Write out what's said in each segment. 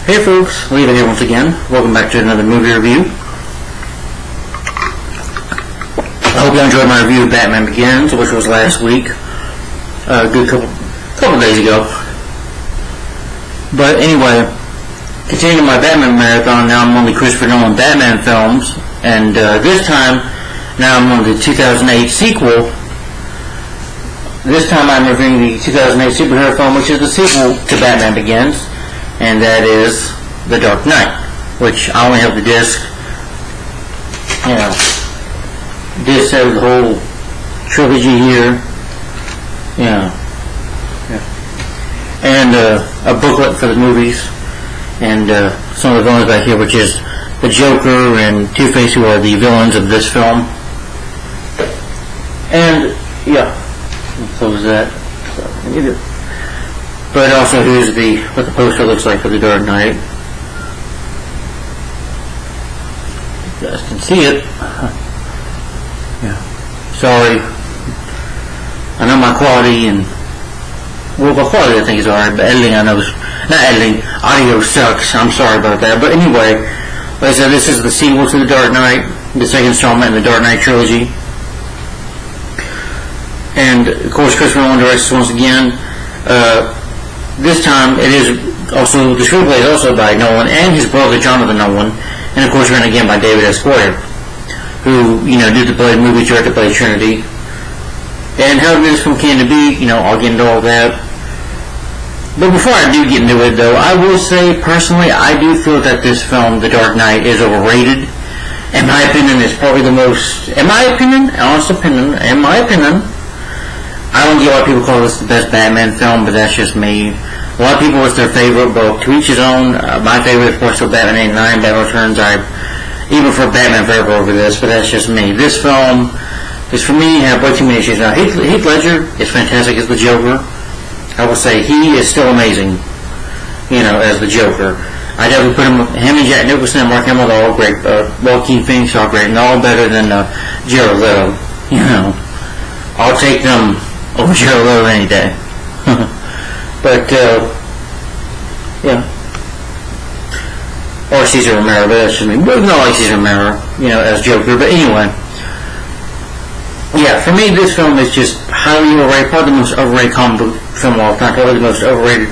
Hey folks, Lee here once again. Welcome back to another movie review. I hope you enjoyed my review of Batman Begins, which was last week. A good couple days ago. But anyway, continuing my Batman marathon, now I'm on the Christopher Nolan Batman films, and this time, now I'm on the 2008 sequel. This time I'm reviewing the 2008 superhero film, which is the sequel to Batman Begins, and that is The Dark Knight, which I only have the disc. Disc has the whole trilogy here. And a booklet for the movies, and some of the villains back here, which is the Joker and Two-Face, who are the villains of this film. And close that. But also here's what the poster looks like for The Dark Knight. You guys can see it. Sorry. I know my quality quality I think is alright, but editing audio sucks. I'm sorry about that. But anyway, like I said, this is the sequel to The Dark Knight, the second installment in the Dark Knight trilogy. And of course, Christopher Nolan directs once again. This time, it is also the screenplay is also by Nolan and his brother Jonathan Nolan, and of course, written again by David S. Goyer, who did the movie directed by Trinity. And how this film came to be, I'll get into all that. But before I do get into it, though, I will say personally, I do feel that this film, The Dark Knight, is overrated. In my opinion, it's probably the most. Honest opinion. I don't get why people call this the best Batman film, but that's just me. A lot of people, it's their favorite, but to each his own. My favorite, of course, is Batman 89, Batman Returns. I even prefer Batman Forever over this, but that's just me. This film is, for me, have way too many issues. Now, Heath Ledger is fantastic as the Joker. I will say he is still amazing, as the Joker. I definitely put him and Jack Nicholson and Mark Hamill, all great. Joaquin Phoenix, all great, and all better than Jared Leto. I'll take them over Jared Leto any day. But or Cesar Romero, but that's just me. But not like Cesar Romero, as Joker. But anyway, for me, this film is just highly overrated. Probably the most overrated comic book film of all time. Probably the most overrated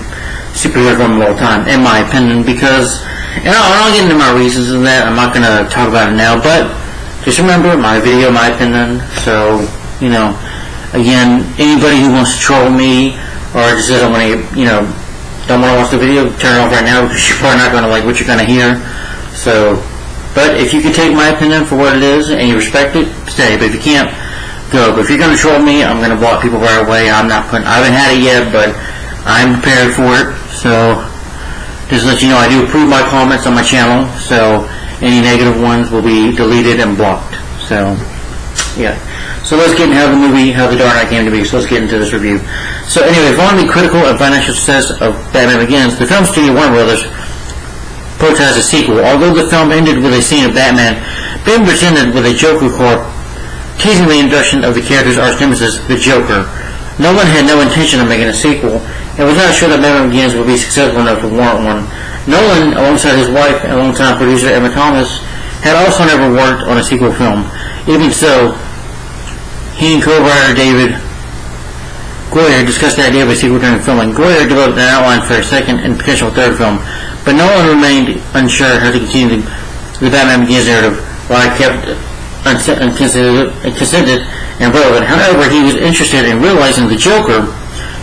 superhero film of all time, in my opinion. Because, and I'll get into my reasons in that. I'm not going to talk about it now, but just remember, my video, my opinion. So, again, anybody who wants to troll me or just doesn't want to, don't want to watch the video, turn it off right now because you're probably not going to like what you're going to hear. So, but if you can take my opinion for what it is and you respect it, stay. But if you can't, go. But if you're going to troll me, I'm going to block people right away. I haven't had it yet, but I'm prepared for it. So, just to let you know, I do approve my comments on my channel. So, any negative ones will be deleted and blocked. So, So let's get into how The Dark Knight came to be. So let's get into this review. So anyway, following the critical and financial success of Batman Begins, the film studio Warner Brothers prioritized a sequel. Although the film ended with a scene of Batman being presented with a Joker corp, teasing the introduction of the character's arch nemesis, the Joker. Nolan had no intention of making a sequel, and was not sure that Batman Begins would be successful enough to warrant one. Nolan, alongside his wife and longtime producer Emma Thomas, had also never worked on a sequel film. Even so, he and co-writer David Goyer discussed the idea of a sequel during filming. Goyer developed an outline for a second and potential third film, but Nolan remained unsure how to continue the Batman Begins narrative, while I kept considered and relevant. However, he was interested in realizing the Joker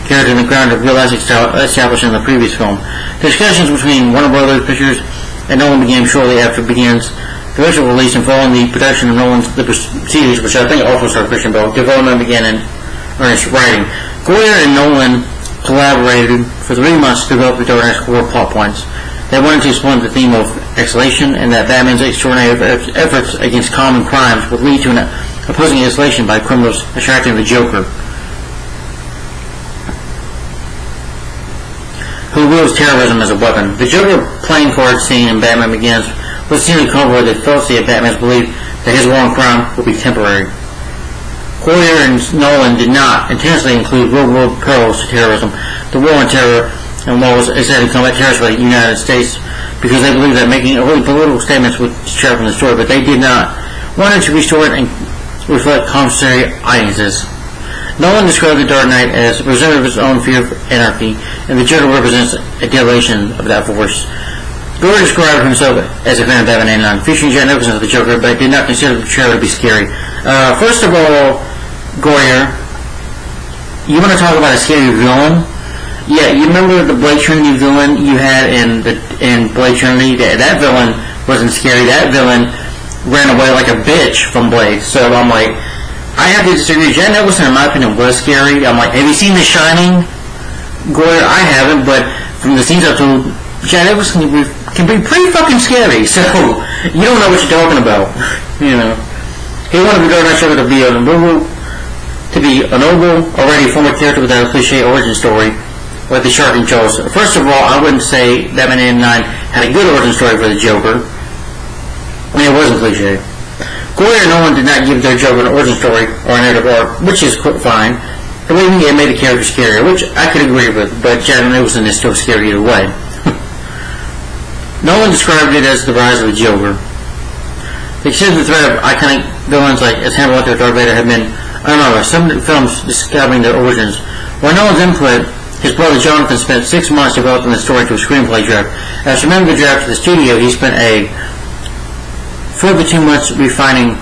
character in the ground of realistic style established in the previous film. Discussions between Warner Brothers Pictures and Nolan began shortly after Begins' commercial release, and following the production of Nolan's The series, which I think also starred Christian Bale, development began in earnest writing. Goyer and Nolan collaborated for 3 months to develop the Dark Knight's core plot points. They wanted to explore the theme of exhalation, and that Batman's extraordinary efforts against common crimes would lead to an opposing isolation by criminals attracting the Joker, who wields terrorism as a weapon. The Joker playing card scene in Batman Begins was seen to cover the fallacy of Batman's belief that his war on crime would be temporary. Goyer and Nolan did not intentionally include real-world perils to terrorism. The war on terror and laws excited to combat terrorists by the United States because they believed that making overly political statements would distract from the story, but they did not want it to restore it and reflect contrary audiences. Nolan described The Dark Knight as a representative of his own fear of anarchy, and the Joker represents a derivation of that force. Gore described himself as a fan of Batman 89, featuring Jack Nicholson as the Joker, but did not consider the trailer to be scary. First of all, Goyer, you want to talk about a scary villain? Yeah, you remember the Blade Trinity villain you had in Blade Trinity? That villain wasn't scary. That villain ran away like a bitch from Blade. So I'm like, I have to disagree. Jack Nicholson, in my opinion, was scary. I'm like, have you seen The Shining? Goyer, I haven't, but from the scenes I've told, Jack Nicholson can be pretty fucking scary, so you don't know what you're talking about. You know, he wanted the Dark Knight Joker to be a noble, already former character without a cliche origin story, like the shark in Jaws. First of all, I wouldn't say Batman 89 had a good origin story for the Joker. I mean, it wasn't cliche. Goyer and Nolan did not give their Joker an origin story or a narrative arc, which is fine. Believe me, it made the character scarier, which I could agree with, but Jack Nicholson is still scary either way. Nolan described it as the rise of the Joker. They considered the threat of iconic villains like as Hannibal Lecter or Darth Vader have been unraveled. Some films discovering their origins. While Nolan's input, his brother Jonathan spent 6 months developing the story to a screenplay draft. After submitting the draft to the studio, he spent a further 2 months refining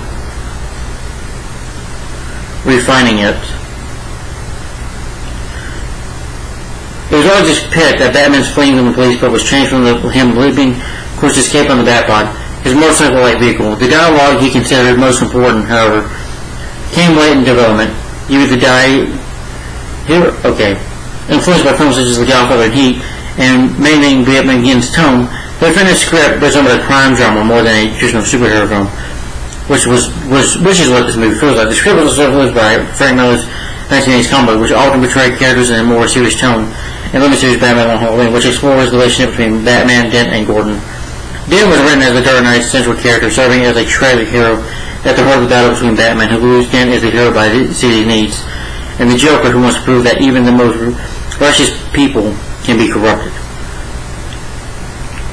it. It was always just picked that Batman's fleeing from the police, but was changed from him leaping, of course, to escape on the Batpod, his motorcycle-like vehicle. The dialogue he considered most important, however, came late in development. You either die here, okay. Influenced by films such as The Godfather and Heat, and maintaining Batman Begins' tone, the finished script resembled a crime drama more than a traditional superhero film, which is what this movie feels like. The script was also influenced by Frank Miller's 1980s comic book, which often portrayed characters in a more serious tone, and limited series Batman on Halloween, which explores the relationship between Batman, Dent, and Gordon. Dent was written as the Dark Knight's central character, serving as a tragic hero at the heart of the battle between Batman, who believes Dent is the hero by the city's needs, and the Joker, who wants to prove that even the most righteous people can be corrupted.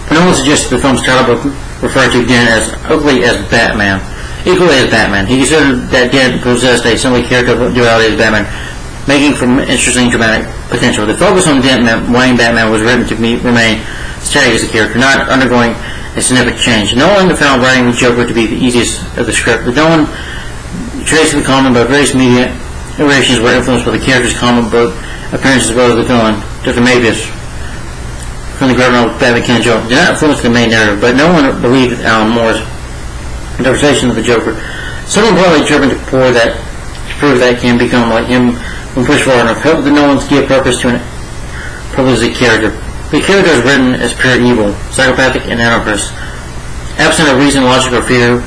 No one suggested the film's title book referred to Dent as equally as Batman. He considered that Dent possessed a similar character duality as Batman, making for interesting dramatic potential. The focus on Dent meant Wayne Batman was written to remain static as a character, not undergoing a significant change. Nolan found writing the Joker to be the easiest of the script, but Nolan traced the comic book various media iterations were influenced by the character's comic book appearance as well as the villain, Dr. Mabius, from the graphic novel Batman Can't Joke. Did not influence the main narrative, but no one believed Alan Moore's interpretation of the Joker. Someone probably driven to prove that can become like him when pushed forward enough, helped the Nolans give purpose to an prolific character. The character is written as pure evil, psychopathic, and anarchist, absent of reason, logic, or fear,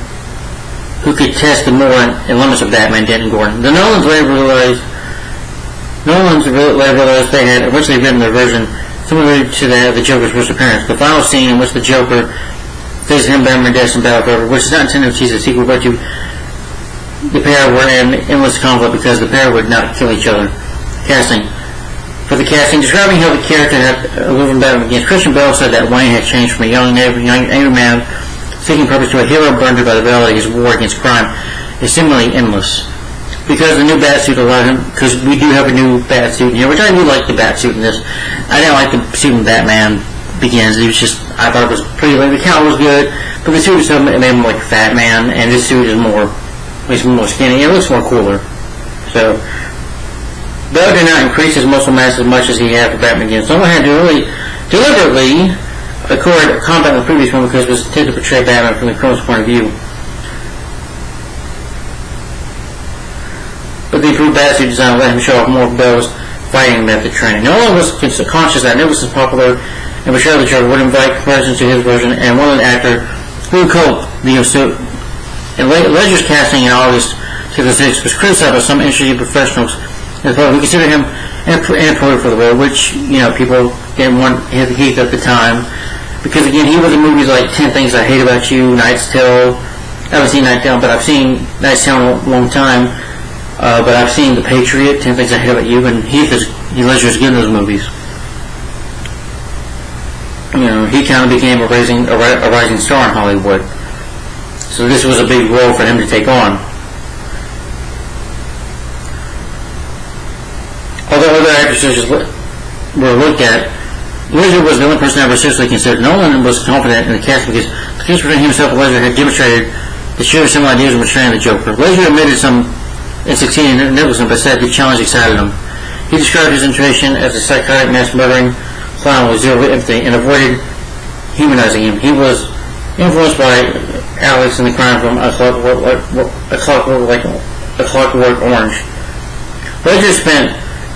who could test the moral and limits of Batman, Dent, and Gordon. The Nolans later realized they had originally written their version similar to that of the Joker's first appearance. The final scene in which the Joker faces him, Batman, Death, and Battle Forever, which is not intended to tease a sequel, but to the pair were in endless conflict because the pair would not kill each other. Casting. For the casting, describing how the character had lived in Batman Begins, Christian Bale said that Wayne had changed from a young angry man seeking purpose to a hero burned by the reality of his war against crime is similarly endless. Because the new Batsuit allowed him, because we do have a new Batsuit in here, which I do like the Batsuit in this. I didn't like the suit in Batman Begins. It was just, I thought it was pretty, like, the cowl was good, but the suit itself made him like a fat man, and this suit is makes him more skinny. It looks more cooler. So, Bale did not increase his muscle mass as much as he had for Batman Begins. Someone had to really deliberately accord combat in the previous one because it was intended to portray Batman from the criminal's point of view. But the improved Batsuit design let him show off more of Bale's fighting method training. Nolan was conscious that Nicholson's popular and portrayal of the Joker would invite comparisons to his version, and one of the actor who coped the suit. And Ledger's casting in August 2006 was criticized by some industry professionals who considered him inappropriate for the role, which, people didn't want Heath at the time. Because, again, he was in movies like 10 Things I Hate About You, Knight's Tale. I haven't seen Knight's Tale, but I've seen Knight's Tale in a long time. But I've seen The Patriot, 10 Things I Hate About You, and Ledger is good in those movies. he kind of became a rising star in Hollywood. So this was a big role for him to take on. Although other actresses were looked at, Ledger was the only person ever seriously considered. Nolan was confident in the cast because the difference between himself and Ledger had demonstrated the share similar ideas in portraying the Joker. Ledger admitted some in succeeding in Nicholson, but said the challenge excited him. He described his intuition as a psychotic, mass-murdering clown with zero empathy and avoided humanizing him. He was influenced by Alex in the crime film A Clockwork Orange.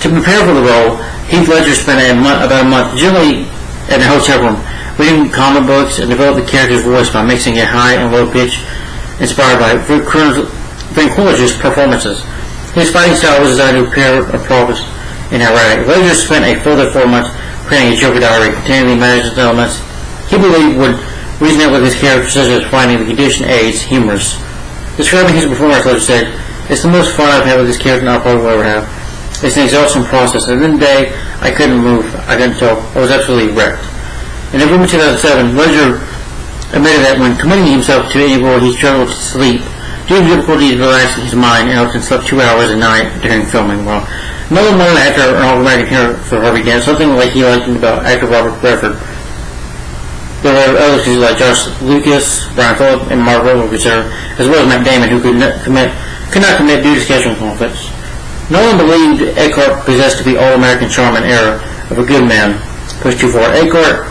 To prepare for the role, Heath Ledger spent about a month, generally in a hotel room, reading comic books and developed the character's voice by mixing a high and low pitch inspired by Coolidge's performances. His fighting style was designed to appear appropriate in erratic. Ledger spent a further 4 months creating a Joker diary containing the imagined elements he believed would resonate with his character, such as finding the condition AIDS humorous. Describing his performance, Ledger said, "It's the most fun I've had with this character and I probably will ever have. It's an exhausting process. At the end of the day, I couldn't move. I couldn't talk. I was absolutely wrecked." In November 2007, Ledger admitted that when committing himself to any role, he struggled to sleep due to difficulties relaxing his mind and often slept 2 hours a night during filming. Well, Nolan wanted actor an all-American hero for Harvey Dent, something like he liked about actor Robert Redford. There were others like Josh Lucas, Brian Phillip, and Mark Wahlberg, as well as Matt Damon, who could not commit due to scheduling conflicts. Nolan believed Eckhart possessed to be all-American charm and air of a good man. Pushed too far. Eckhart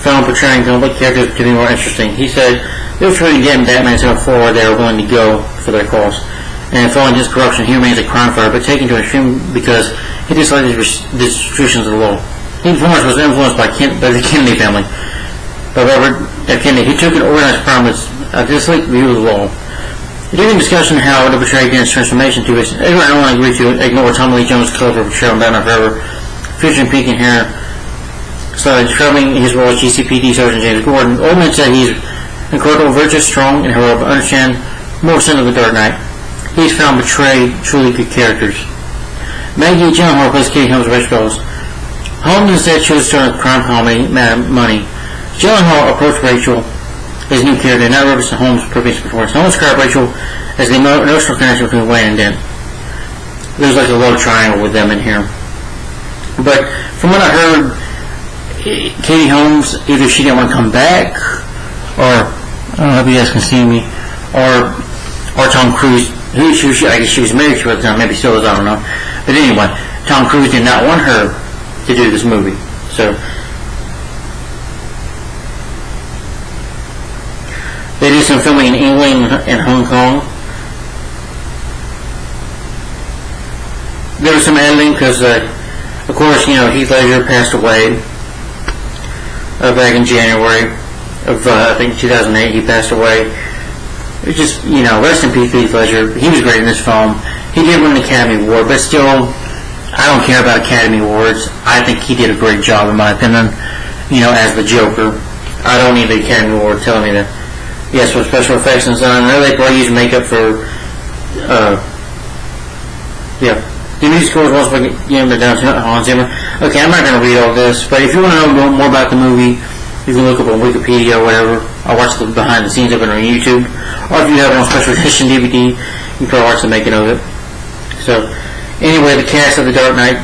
found portraying conflict characters to be more interesting. He said they were trying to get Batman so far they were willing to go for their cause. And following his corruption, he remains a crime fighter, but taken to an extreme because he disliked the restrictions of the law. His performance was influenced by the Kennedy family, by Robert F. Kennedy. He took an organized crime with a disliked view of the law. During discussion how to portray Dent's transformation to his, Edward and Nolan agreed to ignore Tommy Lee Jones' colorful portrayal in Batman Forever, featuring pink and hair, started describing his role as GCPD Sergeant James Gordon. Oldman said he's incredible, virtuous, strong, and heroic, but understand more percent of the Dark Knight. He's found betrayed truly good characters. Maggie Gyllenhaal plays Katie Holmes' Rachel Dawes. Holmes instead chose to start a crime comedy, Mad Money. Gyllenhaal approached Rachel as a new character, not referencing Holmes' previous performance. Holmes described Rachel as the emotional connection between Wayne and Dent. There's like a love triangle with them in here. But from what I heard, Katie Holmes, either she didn't want to come back, or I don't know if you guys can see me, or Tom Cruise, I guess she was married to at the time, maybe still is, I don't know. But anyway, Tom Cruise did not want her to do this movie. So they did some filming in England and Hong Kong. There was some editing because, of course, Heath Ledger passed away back in January of, I think, 2008. He passed away. It was just, rest in peace, Heath Ledger. He was great in this film. He did win an Academy Award, but still, I don't care about Academy Awards. I think he did a great job, in my opinion, as the Joker. I don't need the Academy Award telling me that. Yes, for special effects and so on. I know they probably use makeup for, The music score was also down to Hans Zimmer. Okay, I'm not going to read all this, but if you want to know more about the movie, you can look up on Wikipedia or whatever. I'll watch the behind the scenes of it on YouTube. Or if you have it on special edition DVD, you can probably watch the making of it. So, anyway, the cast of The Dark Knight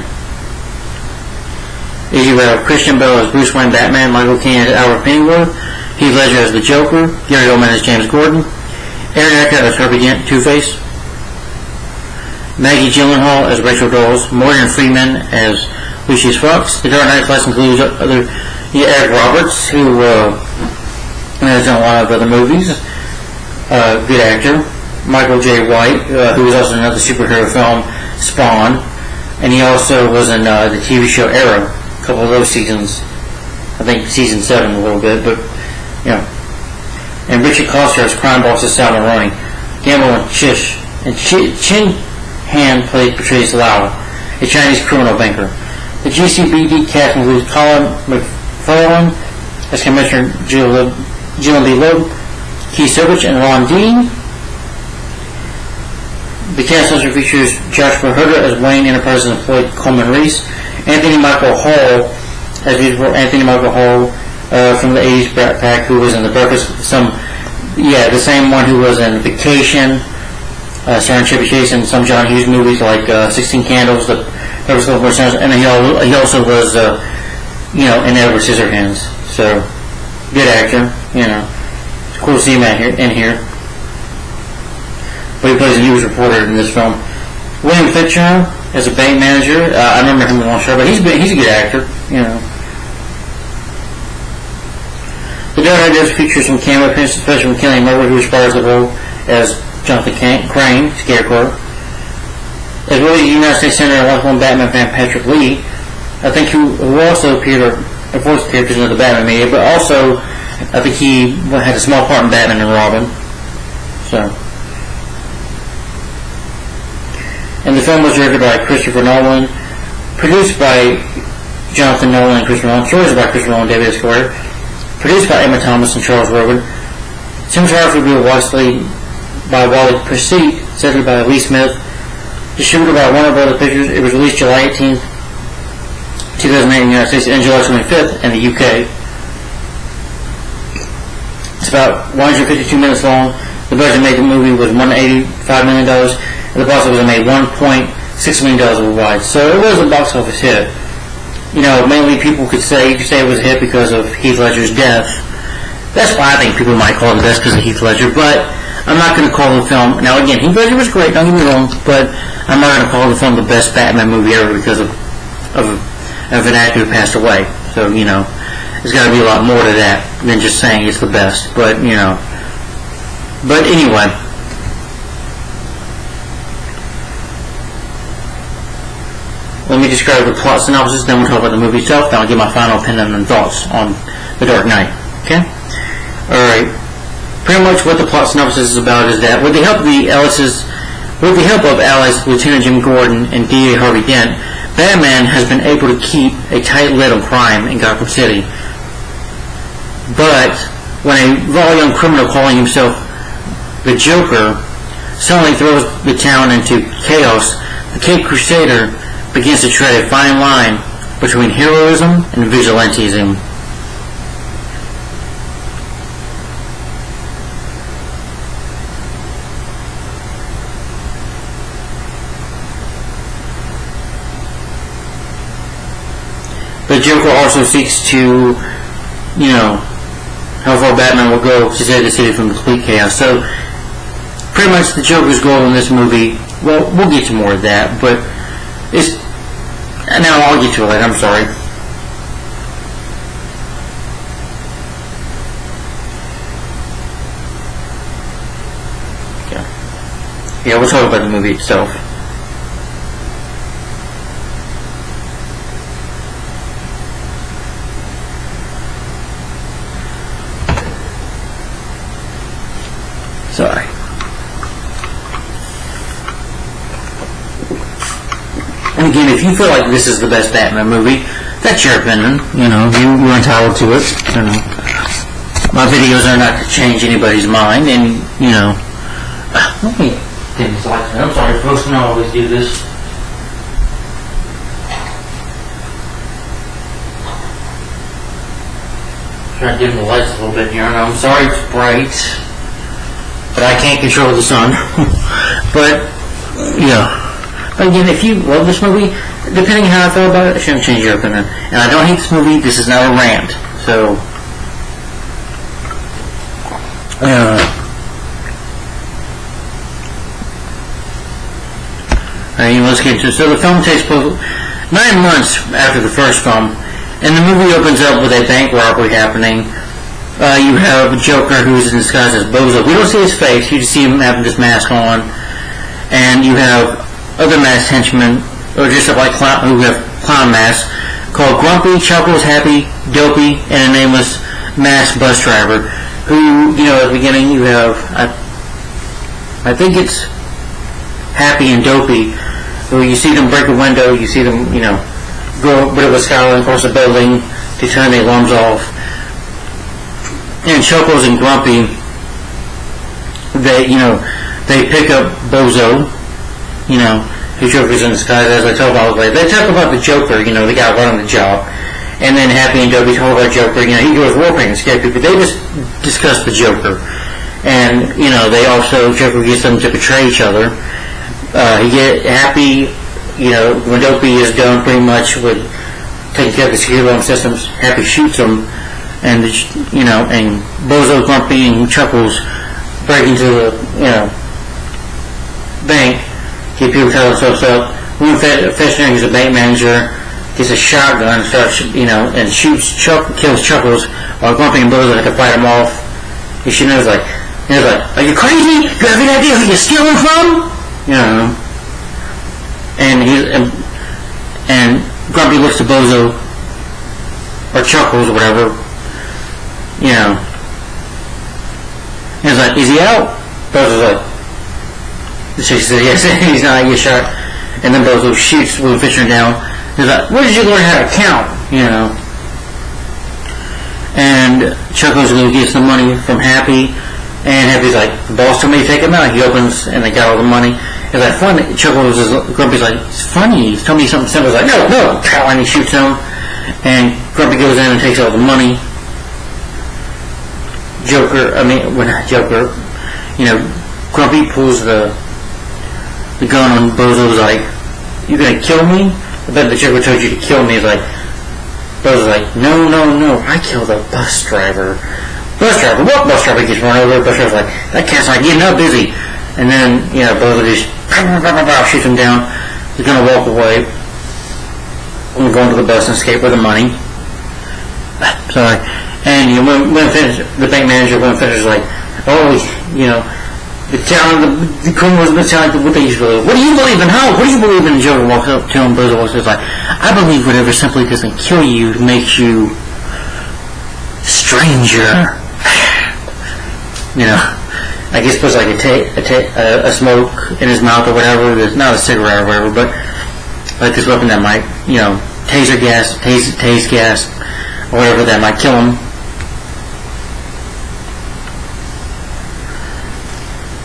is you have Christian Bale as Bruce Wayne Batman, Michael Caine as Alfred Pennyworth, Heath Ledger as the Joker, Gary Oldman as James Gordon, Aaron Eckhart as Harvey Dent, Two-Face, Maggie Gyllenhaal as Rachel Dawes, Morgan Freeman as Lucius Fox. The Dark Knight class includes Eric Roberts, who has done a lot of other movies, good actor, Michael J. White, who was also in another superhero film, Spawn, and he also was in the TV show Arrow, a couple of those seasons, I think season 7 a little bit, but and Richard Coster as crime bosses Sal Maroni, Gamble and Chish, and Chin Han portrays Lau, a Chinese criminal banker. The GCBD cast includes Colin McFarlane as Commissioner Gillian B. Loeb, Keith Silvich, and Ron Dean. The cast also features Joshua Herder as Wayne Enterprises employee Coleman Reese, Anthony Michael Hall as usual, Anthony Michael Hall from the 80s Brat Pack, who was in The Breakfast, the same one who was in Vacation, starring Chevy Chase, and some John Hughes movies like 16 Candles, The Breakfast Club, and he also was, in Edward Scissorhands. So, good actor, It's cool to see him in here. But he plays a news reporter in this film. William Fichtner as a bank manager. I remember him in one show, but he's a good actor, The Dark Knight does feature some cameo appearances, especially from Kelly Murray, who aspires the role as Jonathan Crane, Scarecrow. As well as the United States Senator and lifelong Batman fan Patrick Lee, I think who also appeared or voiced characters in the Batman media, but also I think he had a small part in Batman and Robin. So. And the film was directed by Christopher Nolan, produced by Jonathan Nolan and Christopher Nolan, stories by Christopher Nolan and David Esquire, produced by Emma Thomas and Charles Rowan, cinematography by Wally Percy, edited by Lee Smith, distributed by Warner Brothers Pictures. It was released July 18th, 2008 in the United States and July 25th in the UK. It's about 152 minutes long. The budget made the movie was $185 million, and the box office made $1.6 million worldwide. So it was a box office hit. Mainly people could say it was a hit because of Heath Ledger's death. That's why I think people might call it the best because of Heath Ledger, but I'm not going to call the film... Now again, Heath Ledger was great, don't get me wrong, but I'm not going to call the film the best Batman movie ever because of an actor who passed away. So, there's got to be a lot more to that than just saying it's the best. But, But anyway... Let me describe the plot synopsis, then we'll talk about the movie itself, then I'll give my final opinion and thoughts on The Dark Knight. Okay? Alright. Pretty much what the plot synopsis is about is that with the help of allies Lieutenant Jim Gordon and DA Harvey Dent, Batman has been able to keep a tight lid on crime in Gotham City. But when a raw young criminal calling himself the Joker suddenly throws the town into chaos, the Caped Crusader begins to tread a fine line between heroism and vigilantism. The Joker also seeks to, how far Batman will go to save the city from complete chaos. So, pretty much the Joker's goal in this movie, well, we'll get to more of that, but now I'll get to it later, I'm sorry. Okay. Yeah, we'll talk about the movie itself. Sorry. And again, if you feel like this is the best Batman movie, that's your opinion. You're entitled to it. My videos are not to change anybody's mind, and let me dim this light. I'm sorry, folks. I don't always do this. Try to dim the lights a little bit here. I'm sorry it's bright, but I can't control the sun. But again, if you love this movie, depending on how I feel about it, it shouldn't change your opinion. And I don't hate this movie. This is not a rant. So, let's get into it. So the film takes place 9 months after the first film, and the movie opens up with a bank robbery happening. You have Joker, who's in disguise as Bozo. We don't see his face. You just see him having this mask on. And you have other masked henchmen, or just like who have clown masks, called Grumpy, Chuckles, Happy, Dopey, and a nameless masked bus driver. Who, at the beginning you have, I think it's Happy and Dopey, who you see them break a window, you see them, go a bit of a skyline across a building to turn the alarms off. And Chuckles and Grumpy, they pick up Bozo, who Joker's in disguise, as I told all the way. They talk about the Joker, the guy running the job. And then Happy and Dopey talk about Joker. You know, he goes war paint and scare people. They just discuss the Joker. And, you know, they also, Joker gets them to betray each other. He get Happy, you know, when Dopey is done pretty much with taking care of the security alarm systems, Happy shoots him. And, you know, and Bozo, Grumpy, and Chuckles break into the, you know, bank, get people tell themselves up. One Fishner, who's a bank manager, gets a shotgun, starts, you know, and kills Chuckles, while Grumpy and Bozo have to fight him off. And she knows, like, are you crazy? You have any idea who you're stealing from? You know. And Grumpy looks to Bozo, or Chuckles, or whatever, you know. And he's like, is he out? Bozo's like, she says, yes, he's not, he gets shot. And then Bozo shoots Will Fisher down. He's like, where did you learn how to count? You know. And Chuckles gets the money from Happy. And Happy's like, the boss told me to take him out. He opens, and they got all the money. He's like, funny. Chuckles is, Grumpy's like, it's funny. He's told me something simple. He's like, no. And he shoots him. And Grumpy goes in and takes all the money. Joker, you know, Grumpy pulls the gun on Bozo's like, you gonna kill me? I bet the Joker told you to kill me. He's like, Bozo's like, no, I killed a bus driver. Bus driver? What bus driver gets run over? Bus driver's like, that cat's not getting up, is he? And then, you know, Bozo just shoots him down. He's gonna walk away. I'm going to the bus and escape with the money. Sorry. And you know, when the bank manager, when finishes, like, oh, you know, the criminals in the town, what they used to believe. What do you believe in? How? What do you believe in? And Joker walks up to him, Bozo walks up, like, I believe whatever simply doesn't kill you makes you stranger. You know, I guess puts like a smoke in his mouth or whatever. It's not a cigarette or whatever, but like this weapon that might, you know, taser gas, tase gas, or whatever that might kill him.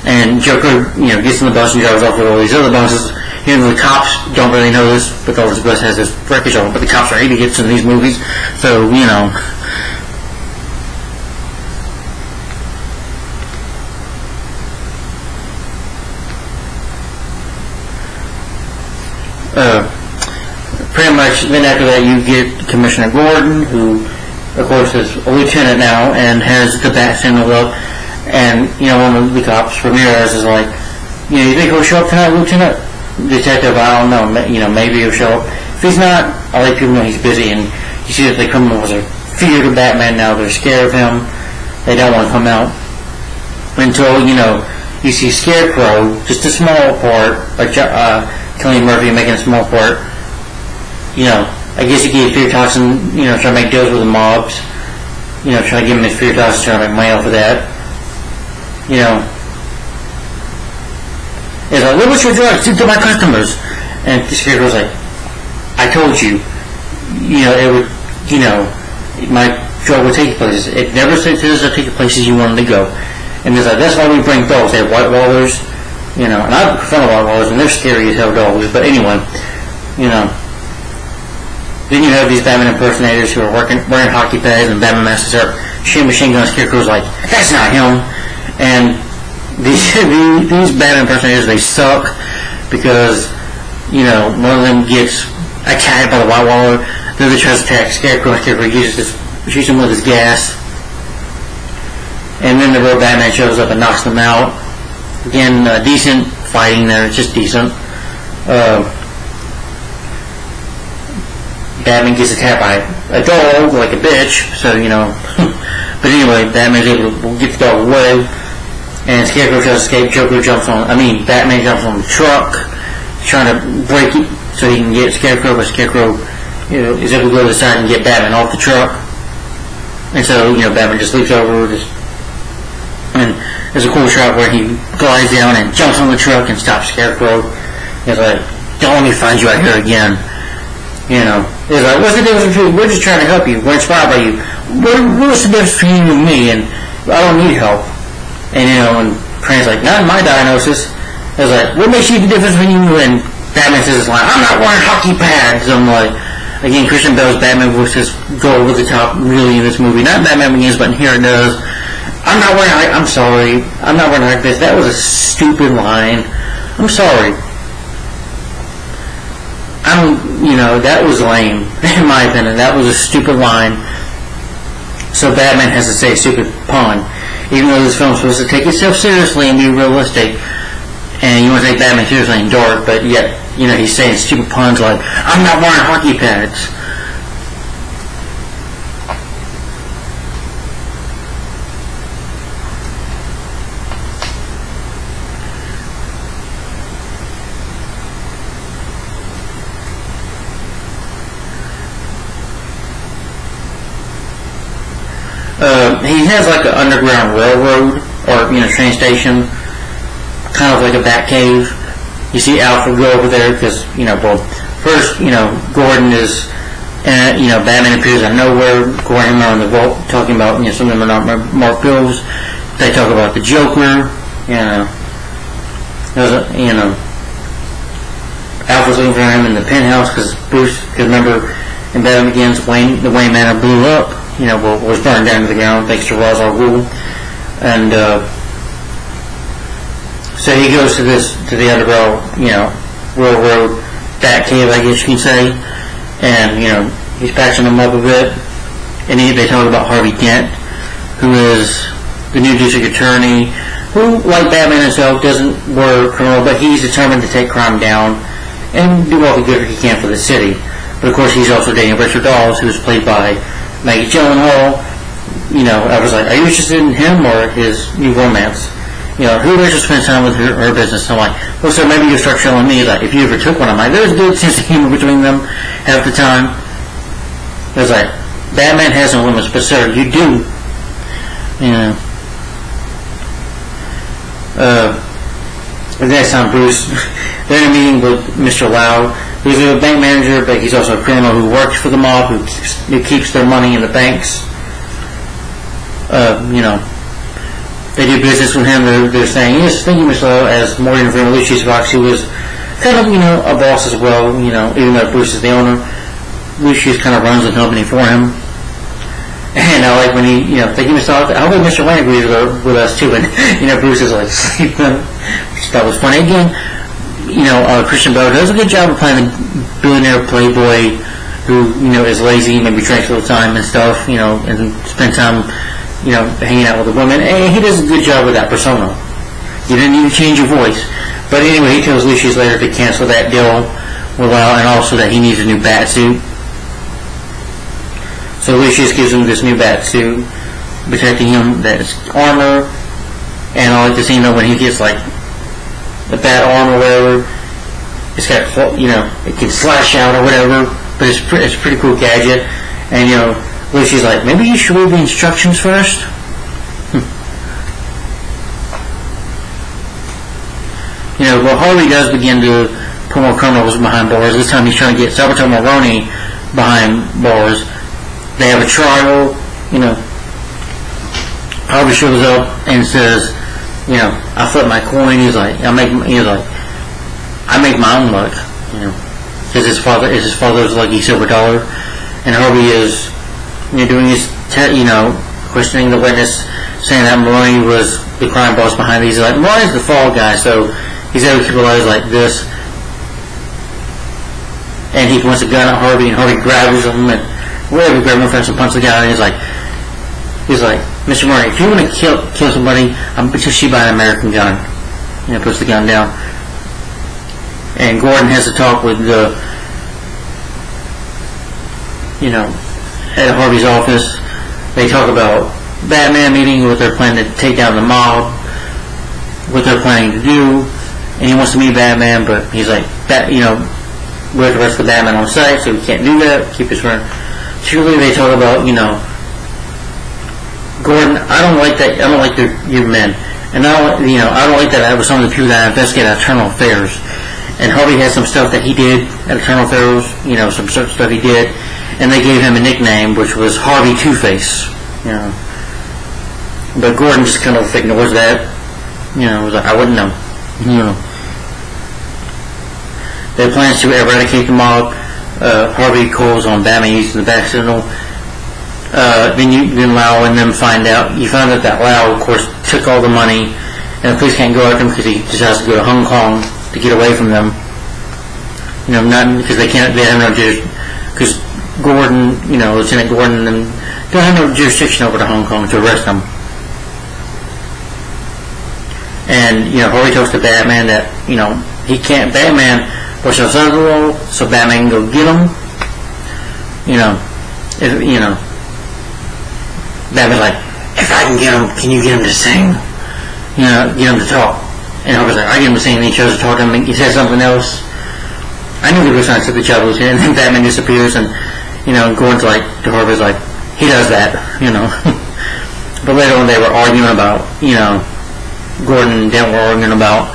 And Joker, you know, gets in the bus and drives off with all these other buses. You know, the cops don't really know this because the bus has this wreckage on it, but the cops are idiots in these movies, so, you know. Pretty much, then after that you get Commissioner Gordon, who, of course, is a lieutenant now and has the bat signal up. And, you know, one of the cops, Ramirez, is like, you know, you think he'll show up tonight, Lieutenant? Detective, I don't know, you know, maybe he'll show up. If he's not, I'll let people know he's busy. And you see that the criminals are feared of Batman now. They're scared of him. They don't want to come out. Until, you know, you see Scarecrow, just a small part, like Killian Murphy making a small part. You know, I guess he gave fear toxin, you know, trying to make deals with the mobs. You know, trying to give him his fear toxin, trying to make money off of that. You know, it's like, what's your drugs? To my customers. And the Scarecrow's like, I told you, you know, it would, you know, my drug would take you places. It never says it'll take you places you wanted to go. And it's like, that's why we bring dogs. They have white wallers, you know, and I prefer white wallers, and they're scary as hell dogs. But anyway, you know. Then you have these Batman impersonators who are wearing hockey pads and Batman masks are shooting machine guns. Scarecrow's like, that's not him. And these Batman impersonators, they suck because, you know, one of them gets attacked by the white waller. The other tries to attack Scarecrow. Scarecrow shoots him with his gas. And then the real Batman shows up and knocks them out. Again, decent fighting there. It's just decent. Batman gets attacked by a dog, like a bitch, so, you know. But anyway, Batman's able to get the dog away, and Scarecrow tries to escape. Batman jumps on the truck, trying to break it so he can get Scarecrow, but Scarecrow, you know, is able to go to the side and get Batman off the truck. And so, you know, Batman just leaps over, and there's a cool shot where he glides down and jumps on the truck and stops Scarecrow. He's like, don't let me find you out here again. You know, it's like, what's the difference between, we're just trying to help you, we're inspired by you. What's the difference between you and me, and I don't need help. And, you know, and Crane's like, not in my diagnosis. It's like, what makes you the difference between you and Batman says, it's like, I'm not wearing hockey pads. I'm like, Again, Christian Bale's Batman voice just go over the top really in this movie. Not Batman Begins, but here it does. I'm sorry. I'm not wearing like this. That was a stupid line. I'm sorry. That was lame. In my opinion, that was a stupid line. So Batman has to say a stupid pun. Even though this film's supposed to take itself seriously and be realistic. And you want to take Batman seriously and dark, but yet, he's saying stupid puns like, I'm not wearing hockey pads. He has like an underground railroad or train station, kind of like a bat cave. You see Alfred go over there because first Gordon is Batman appears out of nowhere. Gordon and him are in the vault talking about some of them are not marked bills. They talk about the Joker. Alfred's looking for him in the penthouse because remember in Batman Begins the Wayne Manor blew up. Was burned down to the ground thanks to Ra's al Ghul, and so he goes to the underground, railroad bat cave, I guess you can say, and he's patching them up a bit, and they talk about Harvey Dent, who is the new district attorney, who, like Batman himself, doesn't work criminal, but he's determined to take crime down and do all the good he can for the city. But of course, he's also dating Richard Dawes, who is played by Maggie Gyllenhaal. I was like, are you interested in him or his new romance? Who wishes to spend time with her business? I'm like, well, sir, maybe you start showing me, like, if you ever took one of mine. There's a good sense of humor between them half the time. It was like, Batman has no limits, but sir, you do. The next time, Bruce, they're in a meeting with Mr. Lau, who's a bank manager, but he's also a criminal who works for the mob, who keeps their money in the banks. They do business with him. They're saying, yes, thank you, Mr. Lau, as Morgan from Lucius Fox, who was kind of, a boss as well, even though Bruce is the owner. Lucius kind of runs the company for him. And I like when he, thank you, Mr. Lau, I hope Mr. Wayne agrees with us too. And, Bruce is like sleeping, which I thought was funny. Again, Christian Bale does a good job of playing the billionaire playboy who, is lazy, maybe drinks all the time and stuff, and spends time, hanging out with the women. And he does a good job with that persona. You didn't need to change your voice. But anyway, he tells Lucius later to cancel that deal with Lau, and also that he needs a new bat suit. So Lucius gives him this new bat suit, protecting him, that's armor, and I like to see, when he gets, like, the bat arm or whatever, it's got, it can slash out or whatever, but it's a pretty cool gadget. And, Lucy's like, maybe you should read the instructions first? Well, Harvey does begin to put more criminals behind bars. This time he's trying to get Salvatore Maroni behind bars. They have a trial, Harvey shows up and says, I flip my coin. He's like, I make my own luck. Because his father's lucky silver dollar, and Harvey is, doing his, questioning the witness, saying that Maroni was the crime boss behind these. He's like, Maroni's the fall guy, so he's able to keep alive like this. And he points a gun at Harvey, and Harvey grabs him, and whatever, grabs him from and punches the guy, and he's like, Mr. Maroni, if you want to kill somebody, I'm just shoot by an American gun. Puts the gun down. And Gordon has to talk with the, at Harvey's office. They talk about Batman meeting, what they're planning to take down the mob, what they're planning to do, and he wants to meet Batman, but he's like, with the rest of the Batman on site, so he can't do that, keep his friend. Truly, they talk about, Gordon, I don't like your men, and I don't like that I was some of the people that investigate internal affairs. And Harvey had some stuff that he did at internal affairs, some certain stuff he did, and they gave him a nickname, which was Harvey Two-Face, But Gordon just kind of ignores that, was like, I wouldn't know, Their plans to eradicate the mob. Harvey calls on Batman using the back signal. Then Lau and them find out. You find out that Lau, of course, took all the money, and the police can't go after him because he just has to go to Hong Kong to get away from them. Not because they have no jurisdiction. Because Gordon, Lieutenant Gordon, and don't have no jurisdiction over to Hong Kong to arrest him. And Harvey talks to Batman that he can't. Batman was outside the wall, so Batman can go get him. Batman's like, if I can get him, can you get him to sing? Get him to talk. And Harvey's like, I get him to sing, and he chose to talk to him, and he says something else. I knew they were trying to set the child loose, and then Batman disappears, and Gordon's like, to Harvey's like, he does that, But later on they were arguing about, Gordon and Dan were arguing about,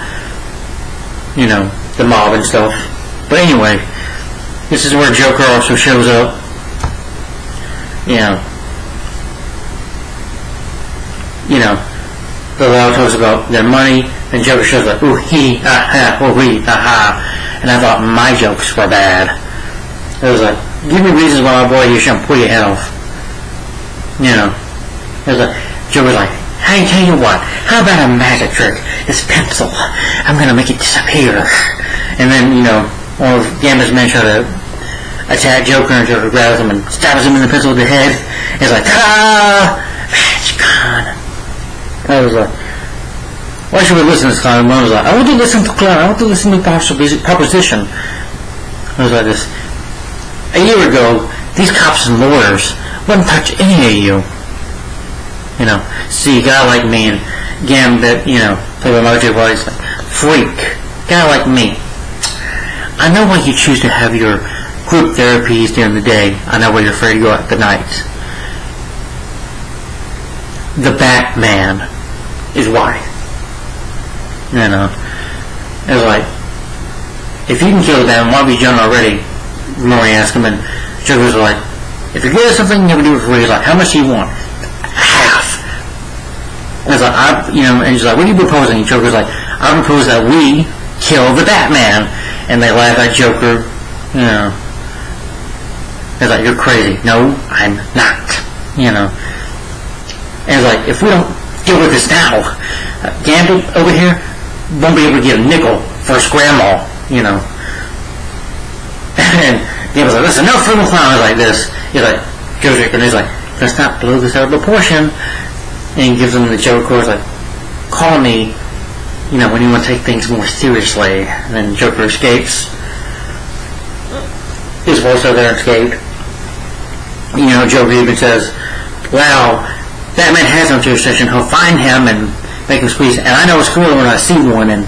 the mob and stuff. But anyway, this is where Joker also shows up. The Lau talks about their money, and Joker shows up, ooh, he, ha, ha, ooh, he, ha, ha. And I thought my jokes were bad. It was like, give me reasons why my boy you shouldn't pull your head off. It was like, Joker's like, hey, tell you what, how about a magic trick? This pencil, I'm gonna make it disappear. And then, one of Gambit's men try to attack Joker, and Joker grabs him and stabs him in the pencil with the head. He's like, magic gun. I was like, why should we listen to this clown? And one was like, I want to listen to clown, I want to listen to proposition. I was like this. A year ago, these cops and lawyers wouldn't touch any of you. See, a guy like me and Gambit, play by Mojo Boys, like, freak. Guy like me. I know why you choose to have your group therapies during the day. I know why you're afraid to go out at the night. The Batman is why. It was like, if you can kill the Batman, why have you done already? Murray asked him, and Joker was like, if you're good at something, you never do it for free. He's like, how much do you want? Half. And it's like, and he's like, what are you proposing? And Joker's like, I propose that we kill the Batman. And they laugh at Joker. It's like, you're crazy. No, I'm not. And it's like, if we don't deal with this now, Gambit over here won't be able to get a nickel for a square mall, And Gambit's like, listen, no frugal clown like this. He's like, Joker, and he's like, let's not blow this out of proportion. And he gives him the joke, of course, like, call me, when you want to take things more seriously. And then Joker escapes. His voice over there escaped. Joker even says, well, Batman has no jurisdiction. He'll find him and make him squeeze. And I know a squirrel when I see one. And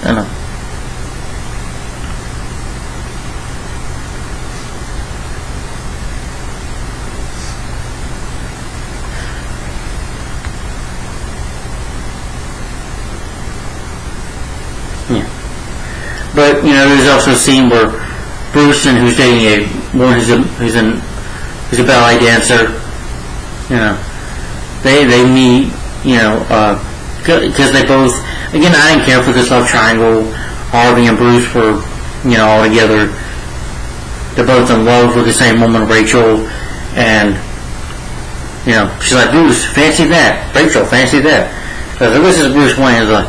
I don't know. But there's also a scene where Bruce, and who's dating a woman who's a ballet dancer, they meet, because they both, again, I didn't care for this love triangle. Harvey and Bruce were, all together. They're both in love with the same woman, Rachel, and she's like, Bruce, fancy that. Rachel, fancy that. So this is Bruce Wayne. It's like,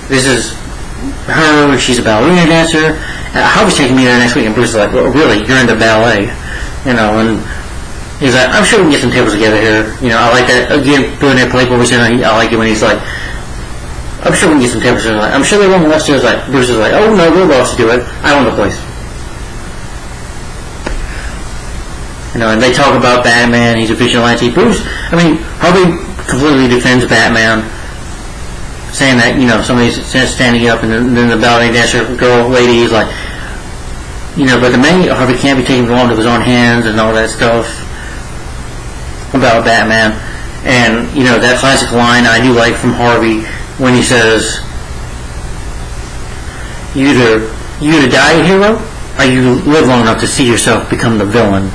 this is her, she's a ballerina dancer. Harvey's taking me there next week, and Bruce is like, well, really, you're into ballet, and he's like, I'm sure we can get some tables together here. I like that, again, doing that playboy, I like it when he's like, I'm sure we can get some tables together. I'm sure they won't let us. Like, Bruce is like, oh no, we'll go to do it. I own the place. And they talk about Batman, he's a vigilante. Harvey completely defends Batman, saying that, somebody's standing up, and then the ballet dancer girl lady is like, but the man, Harvey can't be taken along to his own hands and all that stuff about Batman. And, that classic line I do like from Harvey when he says, you either die a hero, or you live long enough to see yourself become the villain.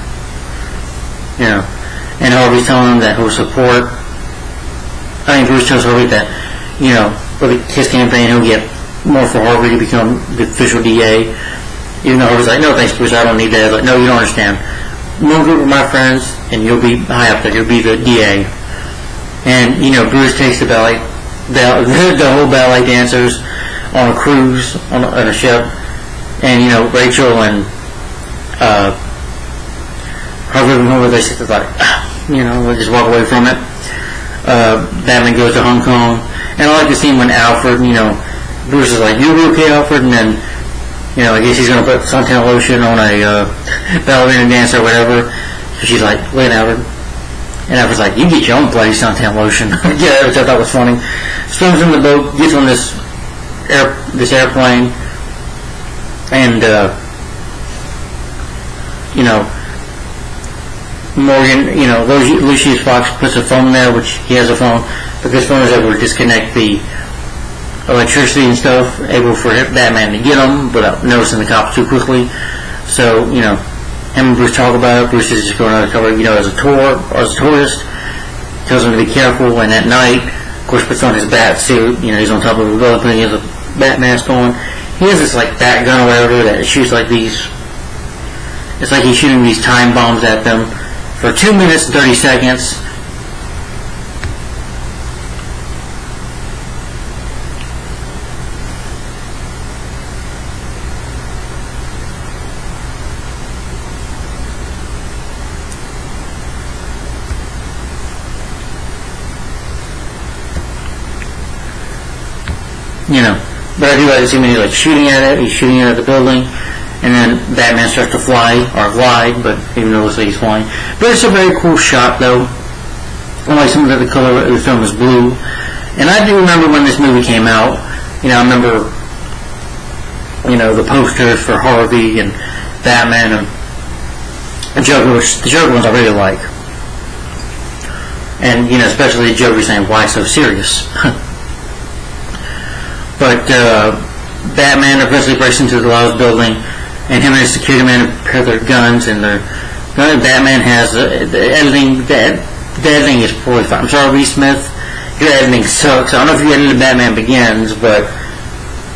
And Harvey's telling him that he'll support, Bruce tells Harvey that, for his campaign, he'll get more for Harvey to become the official DA. Even though Harvey's like, no thanks, Bruce, I don't need that. Like, no, you don't understand. One group of my friends, and you'll be high up there. You'll be the DA. And, Bruce takes the whole ballet dancers on a cruise, on a ship. And, Rachel and Harvey remember they sit there like, they just walk away from it. Batman goes to Hong Kong. And I like the scene when Alfred, Bruce is like, you okay, Alfred? And then, I guess he's going to put suntan lotion on a ballerina dance or whatever. So she's like, wait, Alfred. And Alfred's like, you get your own bloody suntan lotion. Yeah, which I thought was funny. Swims in the boat, gets on this airplane, and, Morgan, Lucius Fox puts a phone there, which he has a phone, but this phone is able to disconnect the electricity and stuff, able for Batman to get them without noticing the cops too quickly. So, him and Bruce talk about it. Bruce is just going undercover, as a tourist, tells him to be careful, and at night, of course, puts on his bat suit, he's on top of a building, he has a bat mask on. He has this, bat gun or whatever that shoots it's like he's shooting these time bombs at them for 2 minutes and 30 seconds. But I do like to see when he's shooting at it, he's shooting at the building, and then Batman starts to fly, or glide, but even though it looks like he's flying. But it's a very cool shot, though. I like some of the color of the film is blue. And I do remember when this movie came out, I remember, the posters for Harvey and Batman and Joker, which the Joker ones I really like. And, especially the Joker saying, why so serious? But Batman eventually breaks into the Law's building, and him and his security man prepare their guns, and Batman has the editing. The editing is poorly fine. I'm sorry, Reese Smith, your editing sucks. I don't know if you edited Batman Begins, but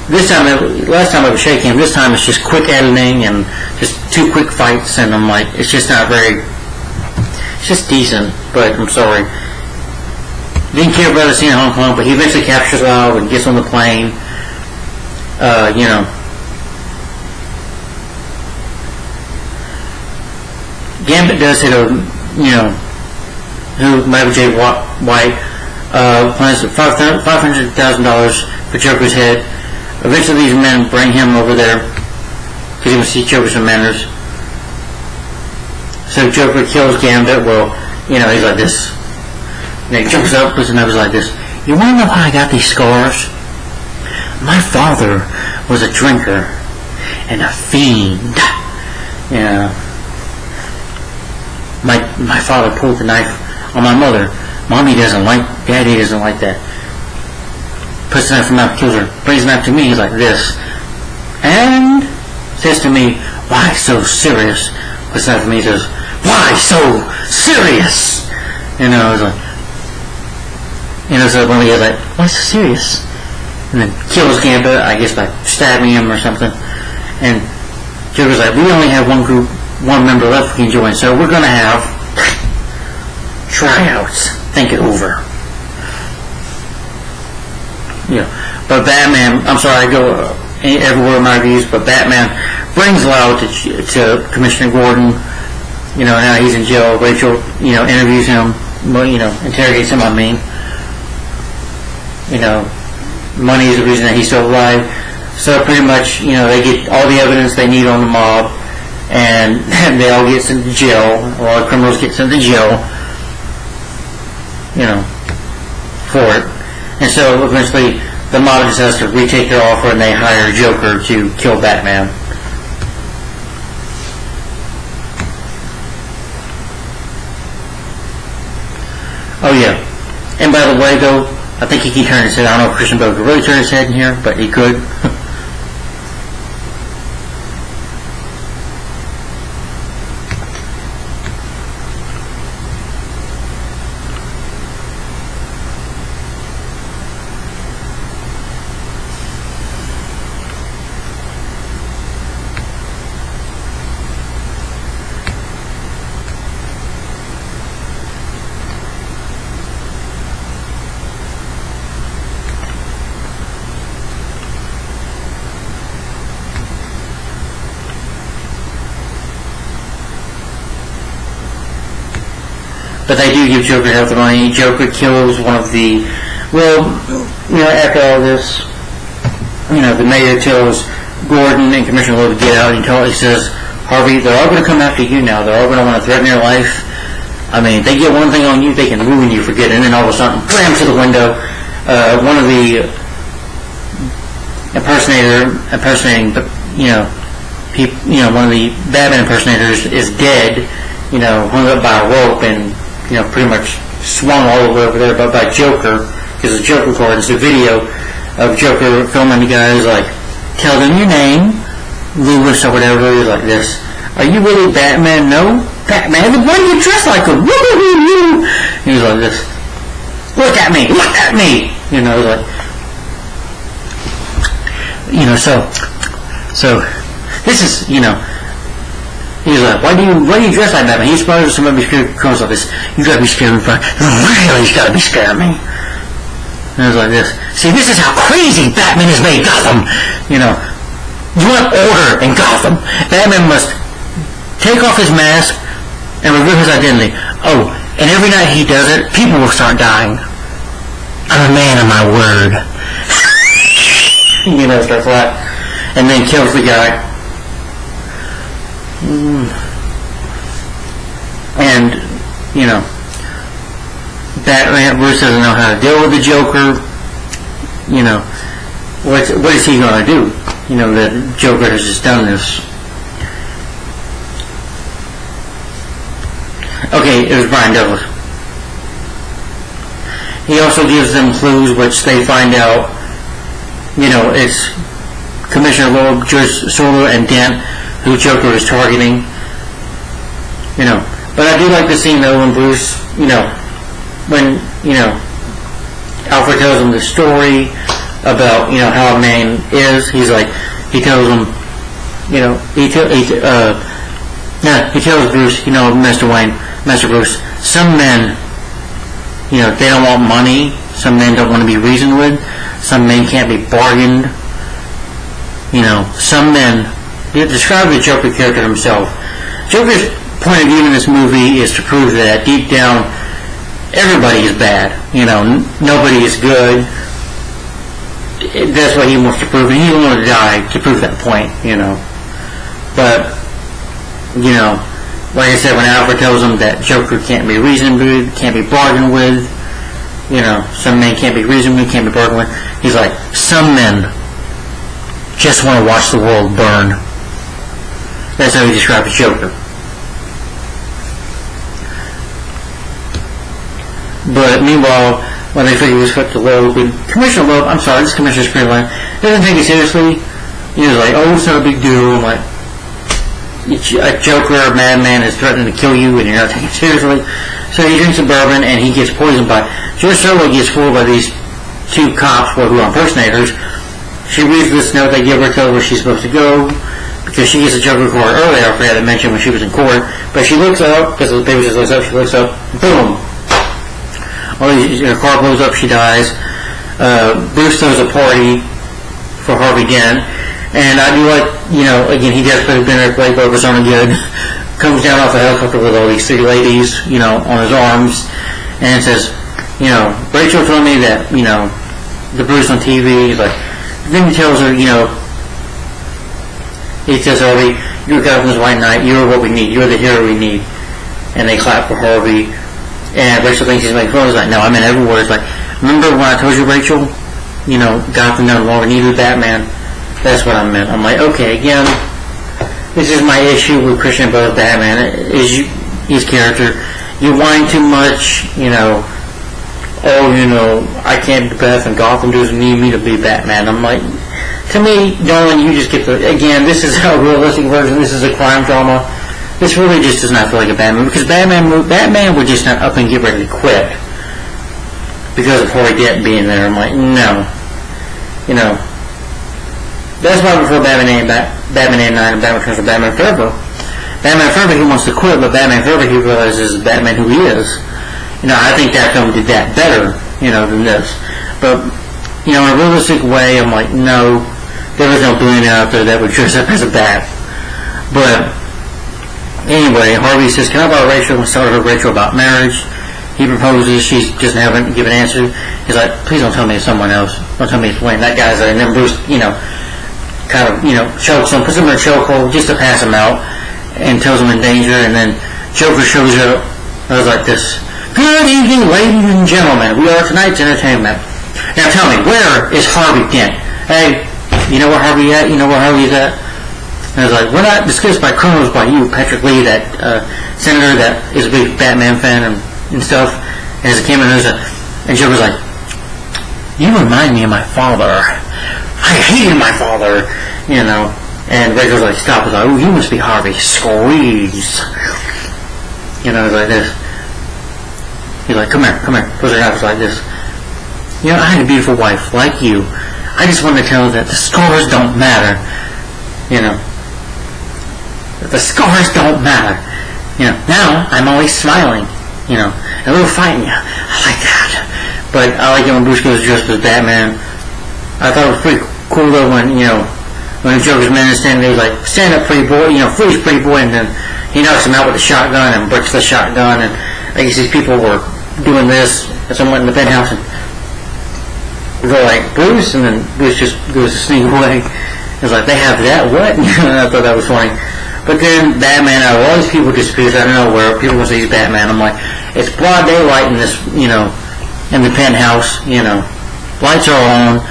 last time it was shaky. This time it's just quick editing and just 2 quick fights, and I'm like, it's just not very. It's just decent, but I'm sorry. Didn't care about the scene in Hong Kong, but he eventually captures Lau and gets on the plane. Gambit does hit who Michael J. White plans $500,000 for Joker's head. Eventually these men bring him over there because he wants to see Joker's manners. So Joker kills Gambit. Well, he's like this. And he jumps up, puts his nose like this. You want to know how I got these scars? My father was a drinker and a fiend. My father pulled the knife on my mother. Daddy doesn't like that. Puts the knife in her mouth, kills her. Brings the knife to me, he's like this. And says to me, why so serious? Puts the knife in me, he says, why so serious? I was like, so when he was like, why so serious? And then kills Gambit, I guess by stabbing him or something. And Joker's like, we only have one member left we can join, so we're going to have tryouts. Think it over. But Batman, I'm sorry, I go everywhere in my reviews, but Batman brings Lau to Commissioner Gordon. Now he's in jail. Rachel, interviews him, interrogates him, money is the reason that he's still alive. So pretty much, they get all the evidence they need on the mob, and they all get sent to jail. A lot of criminals get sent to jail, for it. And so eventually the mob just has to retake their offer, and they hire Joker to kill Batman. Oh yeah. And by the way, though, I think he can turn his head. I don't know if Christian Bale could really turn his head in here, but he could. but they do give Joker half the money. Joker kills one of the, after all this, the mayor tells Gordon and Commissioner Loeb to get out, and he says, Harvey, they're all going to come after you now. They're all going to want to threaten your life. I mean, they get one thing on you, they can ruin you for getting, and then all of a sudden, blam, to the window. One of the impersonating, one of the Batman impersonators is dead, hung up by a rope and, pretty much swung all the way over there by Joker, because the Joker card is a video of Joker filming the guys, like, tell them your name, Lewis or whatever, he's like this. Are you really Batman? No. Batman? Why do you dress like him? He's like this. Look at me! Look at me! Like, so, this is, he's like, why do you dress like Batman? He's supposed to somebody comes like this. You gotta be scared of me. Really, you gotta be scared of me. And it was like this. See, this is how crazy Batman has made Gotham. You want order in Gotham. Batman must take off his mask and reveal his identity. Oh, and every night he does it, people will start dying. I'm a man of my word. Stuff like that. And then kills the guy. And, Batman, Bruce doesn't know how to deal with the Joker. What is he going to do? That Joker has just done this. Okay, it was Brian Douglas. He also gives them clues, which they find out, it's Commissioner Loeb, George Solar, and Dent, who Joker is targeting. But I do like the scene, though, when Bruce, when, Alfred tells him the story about, how a man is. He's like, he tells him, he tells Bruce, Master Bruce, some men, they don't want money. Some men don't want to be reasoned with. Some men can't be bargained. Some men, describe the Joker character himself. Joker's point of view in this movie is to prove that deep down, everybody is bad. Nobody is good. That's what he wants to prove, and he will to die to prove that point, But, like I said, when Alfred tells him that Joker can't be reasoned with, can't be bargained with, some men can't be reasoned with, can't be bargained with, he's like, some men just want to watch the world burn. That's how he describes Joker. But meanwhile, when they figure he's hooked to Loeb, Commissioner Loeb, I'm sorry, this Commissioner's pretty lame, doesn't take it seriously. He was like, oh, it's not a big deal. I'm like, a Joker or madman is threatening to kill you and you're not taking it seriously. So he drinks a bourbon and he gets poisoned by, George Solar gets fooled by these two cops who are impersonators. She reads this note they give her, tell her where she's supposed to go, because she gets a Joker card earlier, I forgot to mention when she was in court, but she looks up, because the paper just looks up, she looks up, boom! Her car blows up, she dies. Bruce throws a party for Harvey Dent, and I do like, again, he does put a dinner plate focus on it good, comes down off the helicopter with all these three ladies, on his arms, and says, Rachel told me that, the Bruce on TV, he's like, then he tells her, he says, Harvey, you're Gotham's White Knight, you're what we need, you're the hero we need. And they clap for Harvey, and Rachel thinks he's making fun. He's like, no, I meant every word. It's like, remember when I told you, Rachel, Gotham no longer needed Batman? That's what I meant. I'm like, okay, again, this is my issue with Christian Bale's Batman, is his character. You whine too much, I can't be Beth and Gotham doesn't need me to be Batman. I'm like, to me, Nolan, you just get again, this is a realistic version, this is a crime drama. This really just does not feel like a Batman, because Batman would just not up and get ready to quit because of Harvey Dent being there. I'm like, no. That's why I prefer Batman 8 and Batman Returns to Batman Forever. Batman Forever, he wants to quit, but Batman Forever, he realizes Batman who he is. I think that film did that better, than this. But, in a realistic way, I'm like, no, there was no billionaire out there that would dress up as a bat. But, Anyway, Harvey says, can I borrow Rachel? And start with Rachel about marriage. He proposes. She doesn't have a give an answer. He's like, please don't tell me it's someone else. Don't tell me it's Wayne. That guy's there. And then Bruce, kind of, chokes him, puts him in a chokehold just to pass him out, and tells him in danger. And then Joker shows up. I was like this. Good evening, ladies and gentlemen. We are tonight's entertainment. Now tell me, where is Harvey Dent? Hey, you know where Harvey at? You know where Harvey's at? And I was like, we're not discussed by criminals by you, Patrick Lee, that senator that is a big Batman fan and stuff. And as it came in, and Joe was like, you remind me of my father. I hated my father, And Rachel's like, stop. I was like, oh, you must be Harvey. Squeeze. It was like this. He's like, come here. Puts her hands like this. I had a beautiful wife, like you. I just wanted to tell you that the scars don't matter. That the scars don't matter. Now I'm always smiling. A little fighting. I like that. But I like it when Bruce goes dressed as Batman. I thought it was pretty cool though when the Joker's man is standing there, he's like, stand up, pretty boy, freeze, pretty boy, and then he knocks him out with a shotgun and breaks the shotgun, and I guess these people were doing this, and someone in the penthouse, and go like, Bruce, and then Bruce just goes to sneak away. It's like, they have that? What? I thought that was funny. But then Batman, out of all these people, disappears out of nowhere. People will say he's Batman. I'm like, it's broad daylight in this, in the penthouse, lights are on.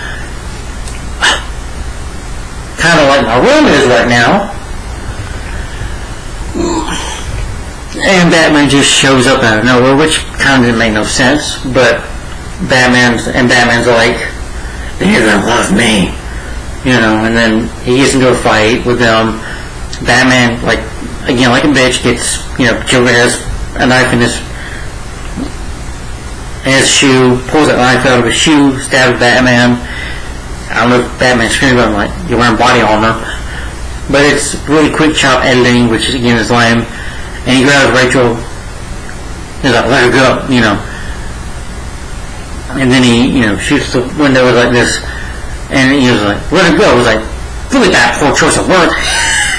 Kind of like my room is right now. And Batman just shows up out of nowhere, which kind of didn't make no sense. But Batman's like, they're gonna love me, and then he gets into a fight with them. Batman, like a bitch, gets, Joker has a knife in his shoe, pulls that knife out of his shoe, stabs Batman. I don't know if Batman screams at him like, you're wearing body armor. But it's really quick chop editing, which again is lame. And he grabs Rachel, he's like, let her go, And then he, shoots the window like this, and he was like, let her go. It was like, really bad, poor choice of words.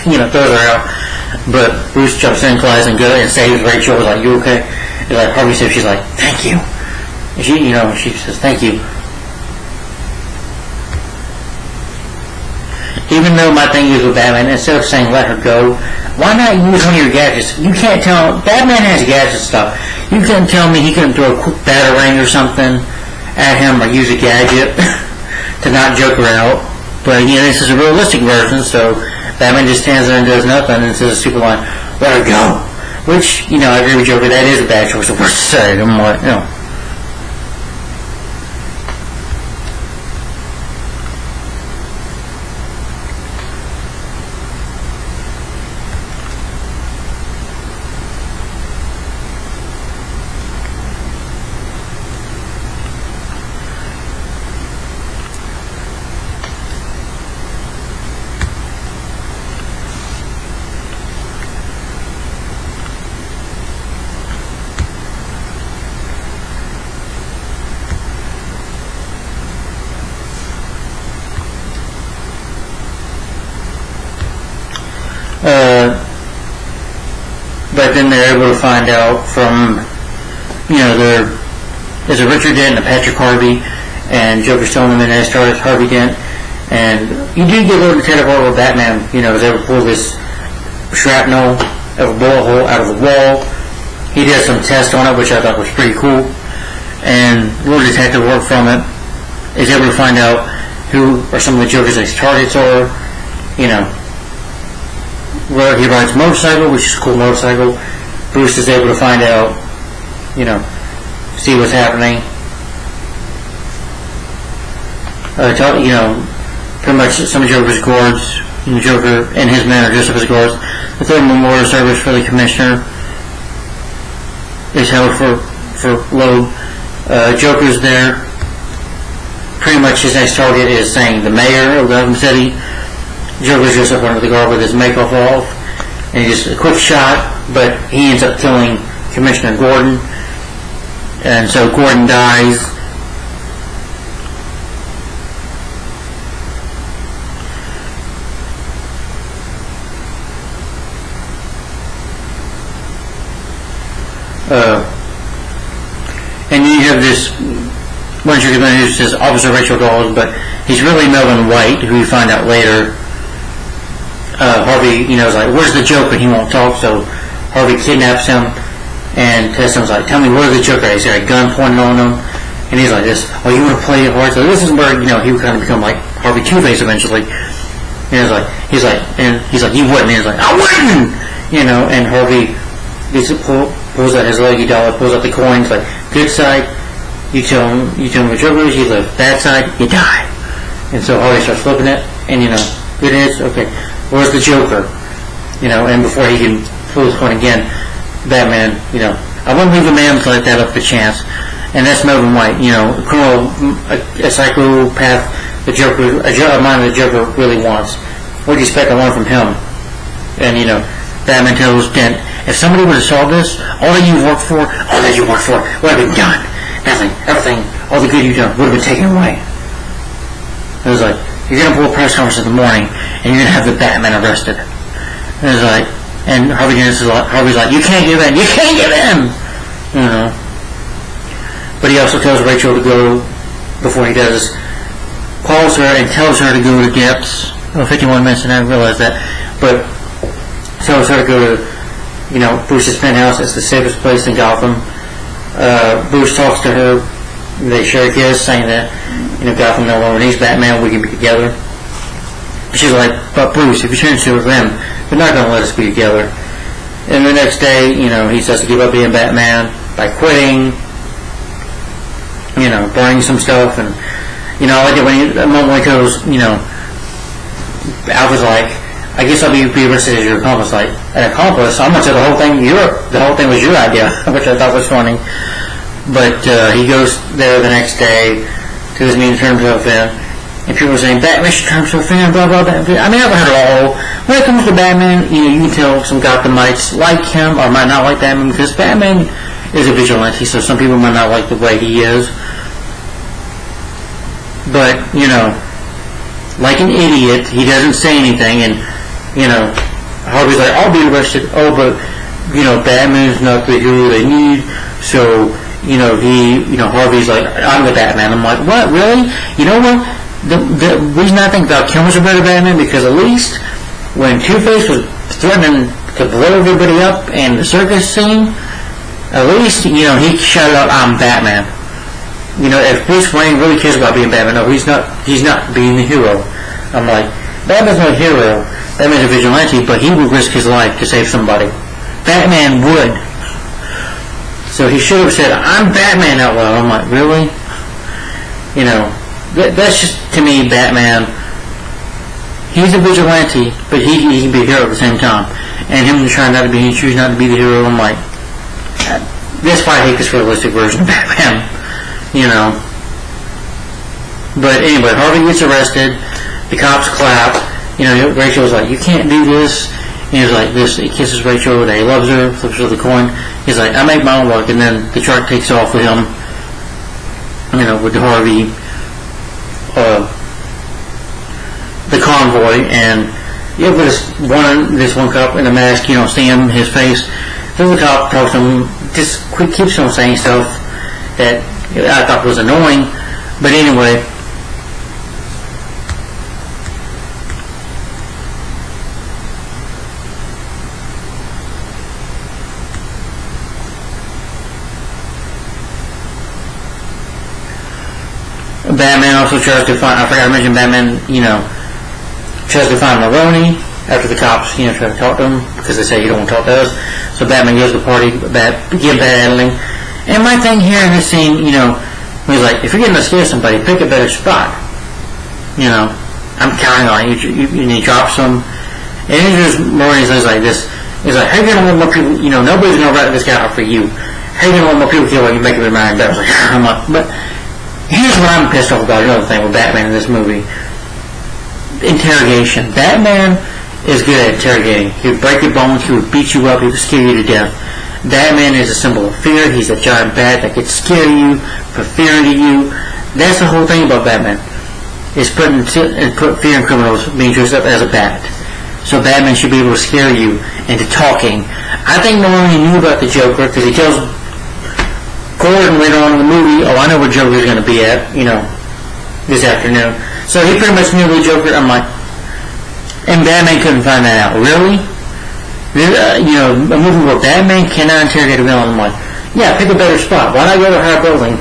Throws her out. But Bruce jumps in, collides and goes and saves Rachel. Was like, you okay? He's like, Harvey says, she's like, thank you. And she says, thank you. Even though my thing is with Batman, instead of saying let her go, why not use one of your gadgets? You can't tell, Batman has gadget stuff. You couldn't tell me he couldn't throw a quick batarang or something at him or use a gadget to knock Joker out. But again, this is a realistic version, so Batman just stands there and does nothing and says a stupid line, let her go. Which, I agree with Joker, that is a bad choice of words to say. I'm like, but then they're able to find out from, there's a Richard Dent and a Patrick Harvey, and Joker's telling them that they started Harvey Dent, and you do get a little detective work where Batman, is able to pull this shrapnel of a bullet hole out of the wall. He did some tests on it, which I thought was pretty cool, and a little detective work from it is able to find out who are some of the Joker's targets are, where he rides a motorcycle, which is a cool motorcycle. Bruce is able to find out, see what's happening. Pretty much some of Joker's guards, Joker and his men are dressed up as guards. The third memorial service for the commissioner is held for Loeb. Joker's there. Pretty much his next target is saying the mayor of Gotham City. Joker's just up under the guard with his makeup off, and just a quick shot, but he ends up killing Commissioner Gordon, and so Gordon dies. and you have this one Joker who's just Officer Rachel Dawes, but he's really Melvin White, who we find out later. Harvey, is like, where's the Joker? He won't talk, so Harvey kidnaps him, and Tessim's like, tell me where's the Joker? He's got a gun pointed on him, and he's like this, oh, you want to play it hard? So this is where, he would kind of become like Harvey Two-Face eventually. And he's like, you wouldn't. And he's like, I wouldn't! And Harvey pulls out his leggy dollar, pulls out the coins, like, good side, you tell him what Joker is, you live. Bad side, you die. And so Harvey starts flipping it, and it is, okay, where's the Joker? And before he can pull his coin again, Batman, I wouldn't leave a man to let that up to chance. And that's Melvin White, a criminal, a psychopath, a mind the Joker really wants. What do you expect to learn from him? And, Batman tells Dent, if somebody would have solved this, all that you worked for would have been done. Nothing, everything, all the good you've done would have been taken away. It was like, you're going to pull a press conference in the morning, and you're going to have the Batman arrested. And it was like, and Harvey's like, you can't give in, But he also tells Rachel to go, before he does, calls her and tells her to go to Depths. 51 minutes, and I didn't realize that. But tells her to go to, Bruce's penthouse. It's the safest place in Gotham. Bruce talks to her. They share a kiss, saying that, Gotham no longer needs Batman. We can be together. She's like, but Bruce, if you turn to them, they're not going to let us be together. And the next day, he says to give up being Batman by quitting, burning some stuff, and I like it when a moment when he goes, Alpha's like, I guess I'll be arrested as your accomplice. Like, an accomplice? I'm gonna say the whole thing was your idea, which I thought was funny. But he goes there the next day to his meeting terms of and people are saying Batman should turn himself in, blah blah blah. I mean, I've heard it all. When it comes to Batman, you can tell some Gothamites like him or might not like Batman because Batman is a vigilante, so some people might not like the way he is. But, like an idiot, he doesn't say anything, and, Harvey's like, I'll be arrested. Oh, but, Batman's not the hero they need, so, Harvey's like, I'm the Batman. I'm like, what, really? You know what? The reason I think Val Kilmer's a better Batman, because at least when Two-Face was threatening to blow everybody up in the circus scene, at least, he shouted out, I'm Batman. If Bruce Wayne really cares about being Batman, no, he's not being the hero. I'm like, Batman's not a hero. Batman's a vigilante, but he would risk his life to save somebody. Batman would. So he should have said, I'm Batman out loud. I'm like, really? That's just, to me, Batman. He's a vigilante, but he can be a hero at the same time. And him trying not to be, he choose not to be the hero, I'm like, that's why I hate this realistic version of Batman. But anyway, Harvey gets arrested. The cops clap. Rachel's like, you can't do this. And he's like, he kisses Rachel, that he loves her, flips her the coin. He's like, I make my own luck. And then the truck takes off with him, with Harvey, the convoy. And with this one cop in a mask, you don't see his face. So the cop talks to him, just keeps on saying stuff that I thought was annoying, but anyway. Batman also tries to find, I forgot to mention Batman, tries to find Maroni after the cops, try to talk to him, because they say you don't want to talk to us. So Batman goes to the party, give battling. And my thing here in this scene, he's like, if you're going to scare somebody, pick a better spot. I'm counting on you. And he drops them. And then there's Maureen says like this. He's like, how are you going to want more people, nobody's going to write this guy out for you. How are you going to want more people killed while you make it remind? I was like, I'm like, but here's what I'm pissed off about, another thing with Batman in this movie. Interrogation. Batman is good at interrogating. He would break your bones, he would beat you up, he would scare you to death. Batman is a symbol of fear. He's a giant bat that could scare you, put fear into you. That's the whole thing about Batman. Is put fear in criminals being dressed up as a bat. So Batman should be able to scare you into talking. I think Maloney knew about the Joker because he tells Gordon later on in the movie, I know where Joker's going to be at, this afternoon. So he pretty much knew the Joker. I'm like, and Batman couldn't find that out. Really? A movie where Batman cannot interrogate a villain. I'm like, yeah, pick a better spot. Why not go to a higher building?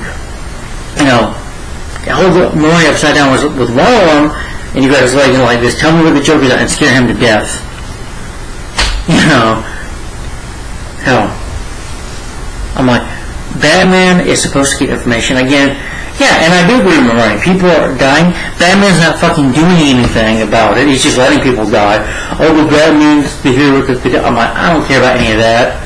Hold the Murray upside down with one arm, and you got his leg like this. Tell me where the Joker's at and scare him to death. Hell. I'm like, Batman is supposed to get information. Again, yeah, and I do agree with Murray. People are dying. Batman's not fucking doing anything about it. He's just letting people die. Oh, but Batman's the hero. I'm like, I don't care about any of that.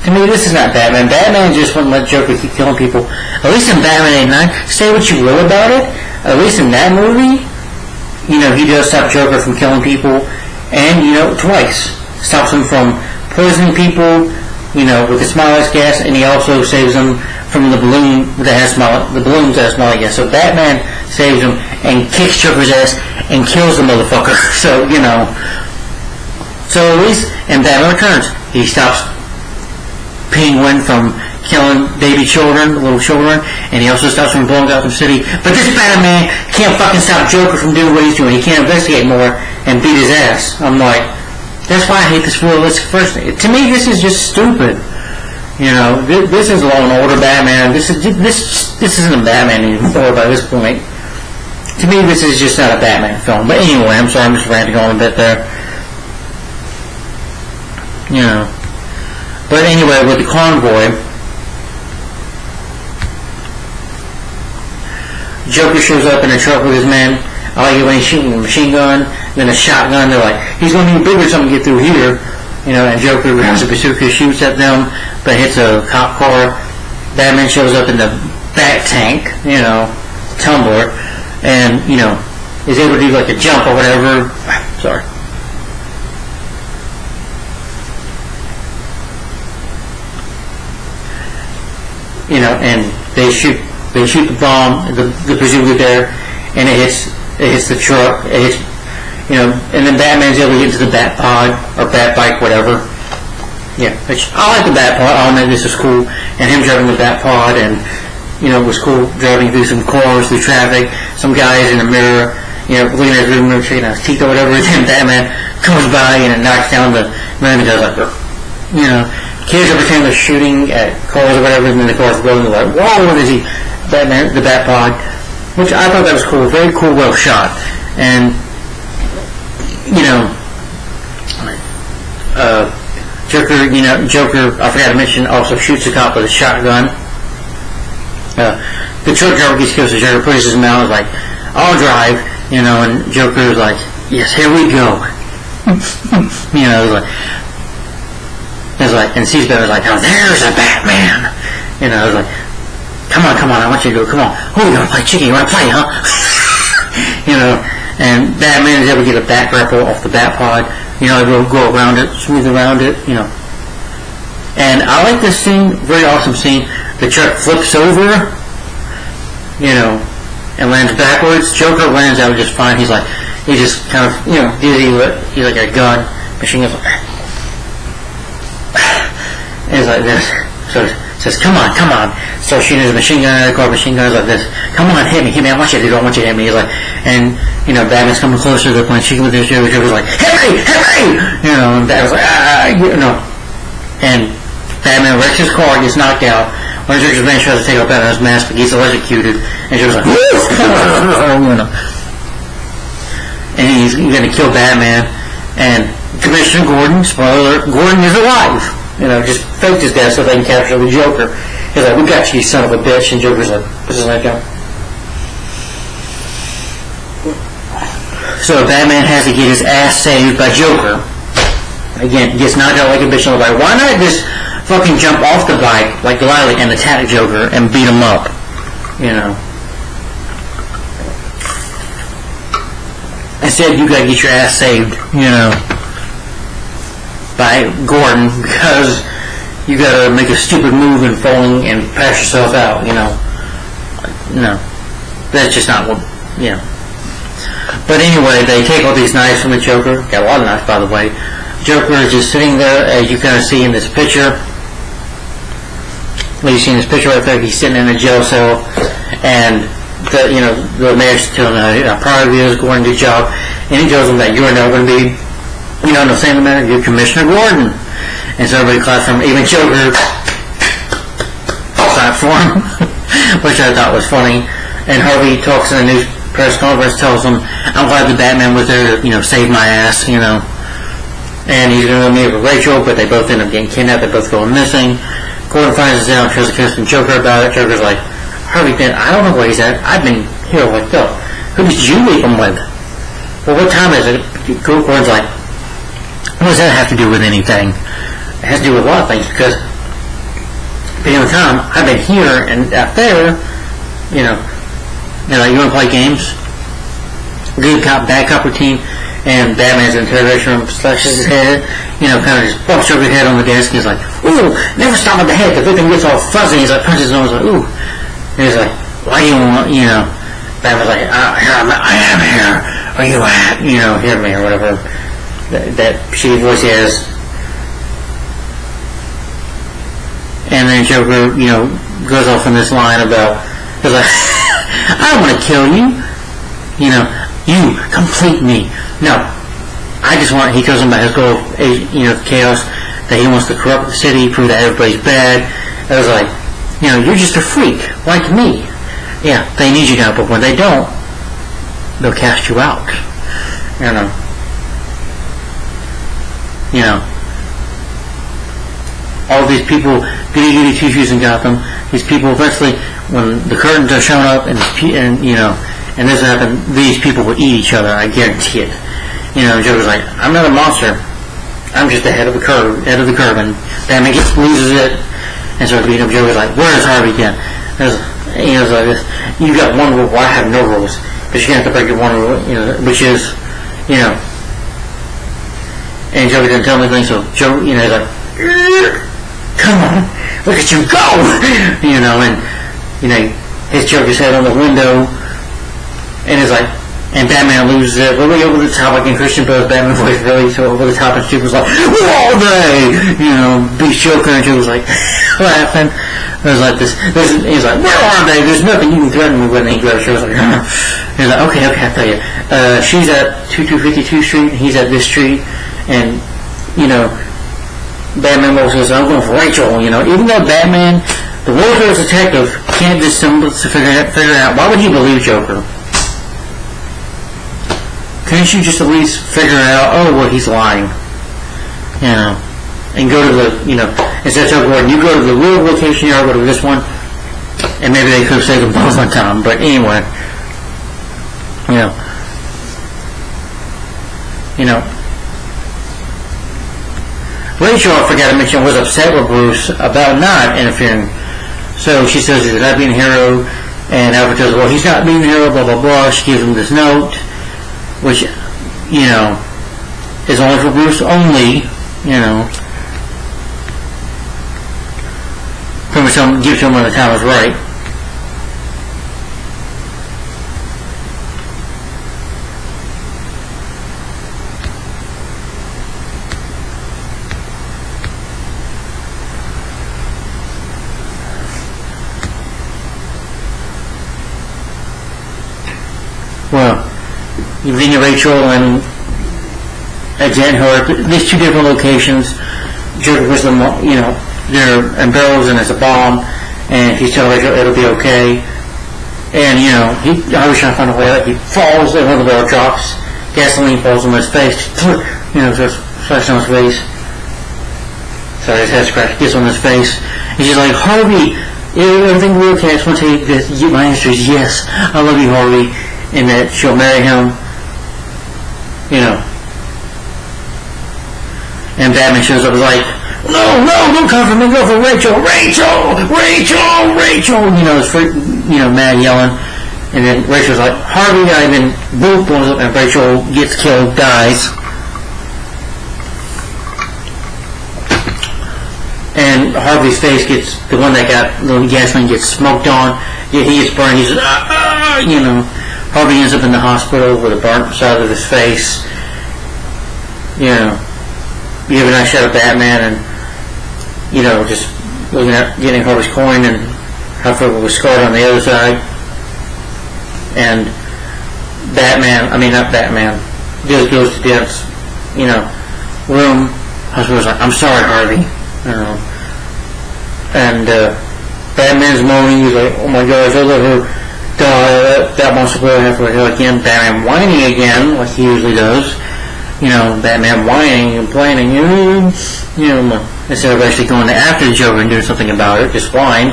To me, this is not Batman. Batman just wouldn't let Joker keep killing people. At least in Batman 89, say what you will about it, at least in that movie, he does stop Joker from killing people, and, twice. Stops him from poisoning people, with the smileless gas, and he also saves them from the balloon that has balloons that have smiley gas. So Batman saves him and kicks Joker's ass and kills the motherfucker. So, So at least in Batman Returns, he stops Penguin from killing baby children, little children, and he also stops from blowing up the city. But this Batman can't fucking stop Joker from doing what he's doing. He can't investigate more and beat his ass. I'm like, that's why I hate this realistic person. To me, this is just stupid. This is Law and Order Batman. This isn't a Batman anymore by this point. To me, this is just not a Batman film. But anyway, I'm sorry, I'm just ranting on a bit there. But anyway, with the convoy, Joker shows up in a truck with his men. I like it when he's shooting a machine gun, then a shotgun. They're like, he's going to need bigger something to get through here. And Joker grabs a bazooka, shoots at them, but hits a cop car. Batman shows up in the Bat Tank, tumbler, and, is able to do like a jump or whatever. Sorry. And they shoot the bomb, the bazooka there, and it hits the truck, and then Batman's able to get into the Bat Pod, or Bat Bike, whatever. Yeah, which, I like the Bat Pod, I know this is cool, and him driving the Bat Pod, and, it was cool driving through some cars, through traffic, some guys in the mirror, looking at his mirror, checking out his teeth or whatever, and then Batman comes by and knocks down the man and goes like, kids are pretending they're shooting at cars or whatever, and then the cars go and they're like, whoa, what is he? Batman, the Bat Pod, which I thought that was cool, very cool, well shot. And, Joker, I forgot to mention, also shoots a cop with a shotgun. The truck driver gets killed, so Joker pushes his mouth, like, I'll drive, and Joker's like, yes, here we go. And sees Batman's like, oh, there's a Batman. It's like, come on, I want you to do it, come on. Oh, you want to play chicken, you want to play, huh? And Batman is able to get a bat grapple off the Bat Pod. He'll go around it, smooth around it, And I like this scene, very awesome scene. The truck flips over, and lands backwards. Joker lands out just fine. He's like, he just kind of, he's like a gun, machine gun. And he's like this. So he says, come on. Starts shooting his machine gun at the car. Machine gun's like this. Come on, hit me. I want you to do it. I want you to hit me. He's like, and, Batman's coming closer to the point. Shooting with his Joker. Joker's like, hit me. And Batman's like, And Batman wrecks his car, gets knocked out. When Joker's man tries to take off Batman's mask, but gets electrocuted. And Joker's like, and he's going to kill Batman. And Commissioner Gordon, spoiler alert, Gordon is alive. Just faked his death so they can capture the Joker. He's like, we got you son of a bitch. And Joker's like, puts his leg down. So Batman has to get his ass saved by Joker. Again, gets knocked out like a bitch on the bike. Why not just fucking jump off the bike like Goliath and attack Joker and beat him up? Instead, you gotta get your ass saved, by Gordon, because you gotta make a stupid move and falling and pass yourself out, No. That's just not what, But anyway, they take all these knives from the Joker. Got a lot of knives, by the way. Joker is just sitting there, as you kind of see in this picture. You see in this picture right there, he's sitting in a jail cell, and the mayor's telling him how proud he is, going to good job, and he tells him that you're now going to be, in the same manner, you're Commissioner Gordon. And so everybody claps for him, even Joker clapped for him, which I thought was funny. And Harvey talks in a news press conference, tells him, I'm glad the Batman was there to, save my ass, And he's going to meet with Rachel, but they both end up getting kidnapped, they both go missing. Gordon finds us out and tries to kiss Joker about it. Joker's like, Harvey Dent, I don't know where he's at. I've been here like, no. Who did you leave him with? Well, what time is it? Gordon's like, what does that have to do with anything? It has to do with a lot of things, because being the time, I've been here and out there, they're like, you want to play games? Good cop, bad cop routine, and Batman's interrogation room slashes his head, kind of just bumps over his head on the desk, and he's like, ooh, never stop at the head, the victim gets all fuzzy, he's like, punches his nose, like, ooh, and he's like, why do you want, Batman's like, I am here, where you at, hear me, or whatever, that shitty voice he has. And then Joker, goes off in this line about, he's like, I don't want to kill you, you complete me. No, I just want, he tells him about his goal of, chaos, that he wants to corrupt the city, prove that everybody's bad. I was like, you're just a freak, like me. Yeah, they need you now, but when they don't, they'll cast you out. All these people, goody two-shoes in Gotham, these people eventually, when the curtains are shown up and this happened, these people will eat each other, I guarantee it. Joker's like, I'm not a monster, I'm just the head of the curve, and Batman loses it, and so Joker's like, where's Harvey Dent? It's like this, you got one rule, well, I have no rules, but you're going to have to break your one rule, which is, and Joker didn't tell me anything, so Joe, he's like, come on, look at you go! And, his Joker's head on the window, and it's like, and Batman loses it, really over the top, like in Christian Bale's Batman voice, really so over the top, and Joker's like, where are they? Beats Joker, and Joker's like, laughing. There's like this, he's like, where are they? There's nothing you can threaten me with, and he grabs Joker's like, he's like, okay, I'll tell you. She's at 2252 Street, and he's at this street, and, Batman says, I'm going for Rachel, even though Batman, the world's detective, can't just figure it out, why would he believe Joker? Couldn't you just at least figure out, he's lying, and go to the, instead of telling Gordon, you go to the real location, I'll go to this one, and maybe they could have saved them both on time, but anyway, Rachel, I forgot to mention, was upset with Bruce about not interfering. So she says he's not being a hero, and Alfred tells her, well, he's not being a hero, blah, blah, blah. She gives him this note, which, is only for Bruce only, pretty much gives him when the time is right. Well, Virginia, Rachel, and Jen, who are at these two different locations. Joker was they're in barrels and it's a bomb, and he's telling Rachel it'll be okay. And, I was trying to find a way, he falls, and one of the barrel drops, gasoline falls on his face, starts flashing on his face. Sorry, his head scratch gets on his face. And she's like, Harvey, everything will be okay, I just want to tell you this, my answer is yes, I love you, Harvey. And that she'll marry him, and Batman shows up and is like, no, don't come for me, go for Rachel, it's mad yelling, and then Rachel's like, Harvey, and then boom, blows up, and Rachel gets killed, dies, and Harvey's face gets, the one that got the gasoline gets smoked on, he gets burned, he's Harvey ends up in the hospital with a burnt side of his face. You have a nice shot of Batman and, just looking at getting Harvey's coin and how it was scarred on the other side. And not Batman, just goes to Deb's, room. Hospital's like, I'm sorry, Harvey. And Batman's moaning. He's like, oh my gosh, I let her die. That monster will have to go again. Batman whining again, like he usually does. Batman whining and complaining. Instead of actually going after the Joker and doing something about it, just whine.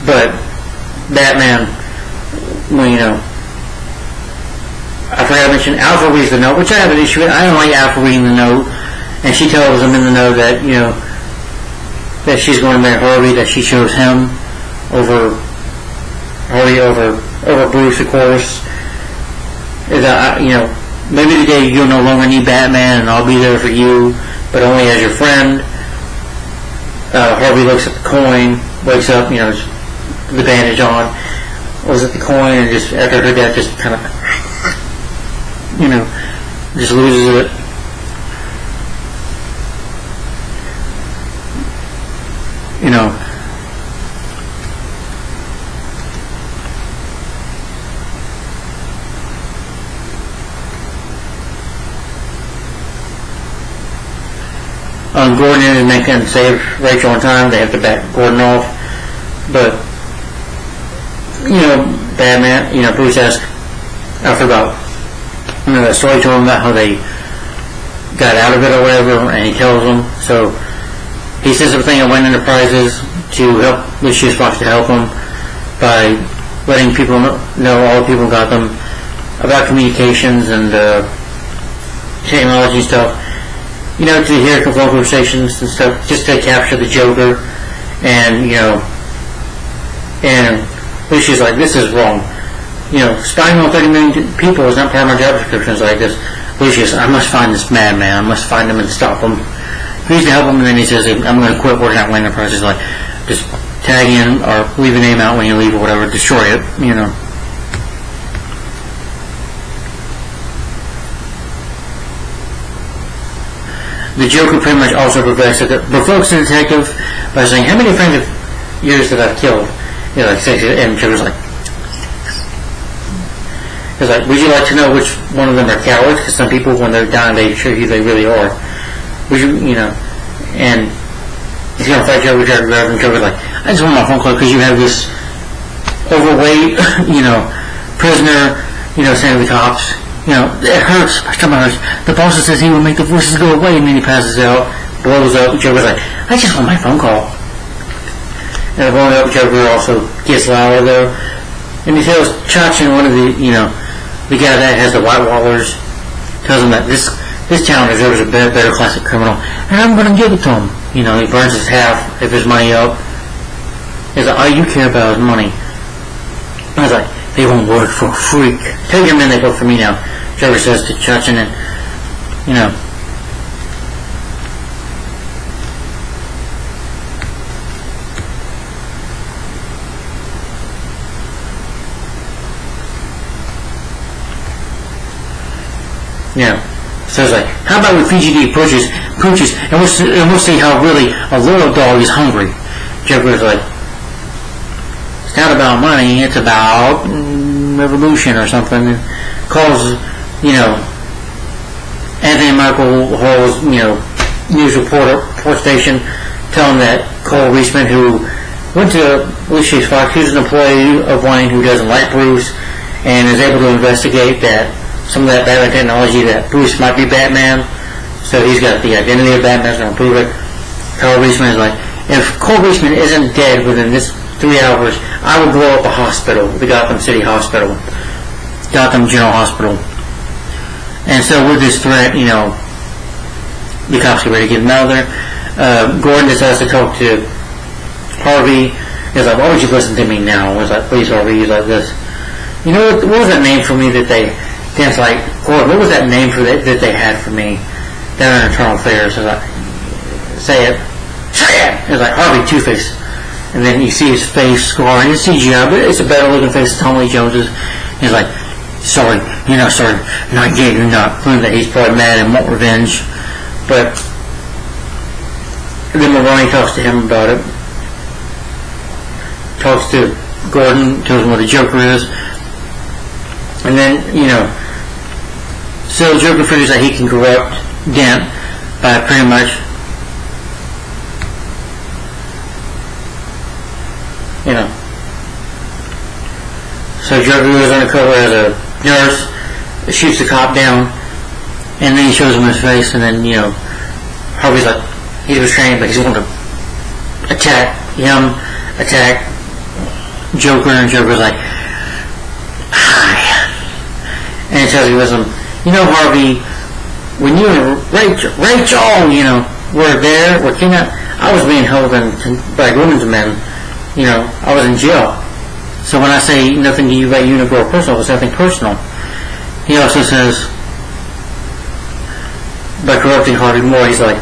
But Batman, I forgot to mention Alfred reads the note, which I have an issue with. I don't like Alfred reading the note, and she tells him in the note that that she's going to marry Harvey, that she chose him over Harvey over Bruce, of course. Maybe today you'll no longer need Batman, and I'll be there for you, but only as your friend. Harvey looks at the coin, wakes up, the bandage on, looks at the coin, and just after her death, just kind of, just loses it. Gordon and they can save Rachel in time. They have to back Gordon off, but Batman, Bruce asks Alfred about that story to him about how they got out of it or whatever, and he tells them. So he says everything at Wayne Enterprises to help Lucius Fox to help him by letting people know all the people got them about communications and technology stuff. To hear phone conversations and stuff, just to capture the Joker, and and Lucius like, this is wrong. Spying on 30 million people is not part of my job description. Like this, Lucius, I must find this madman. I must find him and stop him. He's to help him, and then he says, I'm going to quit working at Wayne Enterprises. Like, just tag in or leave a name out when you leave or whatever, destroy it. The Joker pretty much also provokes the detective by saying, how many friends of yours that I've killed? Like 6, and Joker's like, would you like to know which one of them are cowards? Because some people, when they're dying, they show you they really are. Would you, and he's going to fight Joker, and Joker's like, I just want my phone call because you have this overweight, prisoner, saying to the cops, it hurts. My stomach hurts. The boss says he will make the voices go away, and then he passes out, blows up. Joker's like, I just want my phone call. And the blowing up Joker also gets louder though, and he tells Chachin, one of the the guy that has the White Wallers, tells him that this town deserves a better classic criminal, and I'm going to give it to him. He burns his half of his money up. He's like, all you care about is money. I was like, they won't work for a freak. Tell your men they work for me now. Joker says to Chachin, and so it's like, how about we feed you the pooches, and we'll see how really a loyal dog is hungry. Joker's like, it's not about money, it's about revolution or something. Calls, Anthony Michael Hall's, news report station, telling that Cole Reisman, who went to Lucius Fox, who's an employee of Wayne who doesn't like Bruce, and is able to investigate that some of that Batman technology, that Bruce might be Batman, so he's got the identity of Batman, so prove it. Cole Reisman is like, if Cole Reisman isn't dead within this 3 hours, I will blow up a hospital, the Gotham City Hospital, Gotham General Hospital. And so with this threat, the cops get ready to get him out of there. Gordon decides to talk to Harvey. He's like, why would you listen to me now? He's like, please, Harvey. He's like this. What was that name for me that they danced like? Gordon, what was that name for that they had for me down in Internal Affairs? He's like, say it. It's like Harvey Two-Face. And then you see his face scar, and it's CGI, but it's a better looking face than Tommy Lee Jones's. He's like, sorry, not getting or not, proving that he's probably mad and want revenge. But then Maroney talks to him about it. Talks to Gordon, tells him what the Joker is. And then, so Joker figures that he can corrupt Dent by pretty much, So Joker goes undercover as a nurse, shoots the cop down, and then he shows him his face, and then, Harvey's like, he was trained, but he's going to attack him, attack Joker, and Joker's like, hi. And he tells you, listen, Harvey, when you and Rachel, were there, were kidnapped, I was being held by women's men. I was in jail. So when I say nothing to you about you and a girl personal, it's nothing personal. He also says, by corrupting Harvey more, he's like,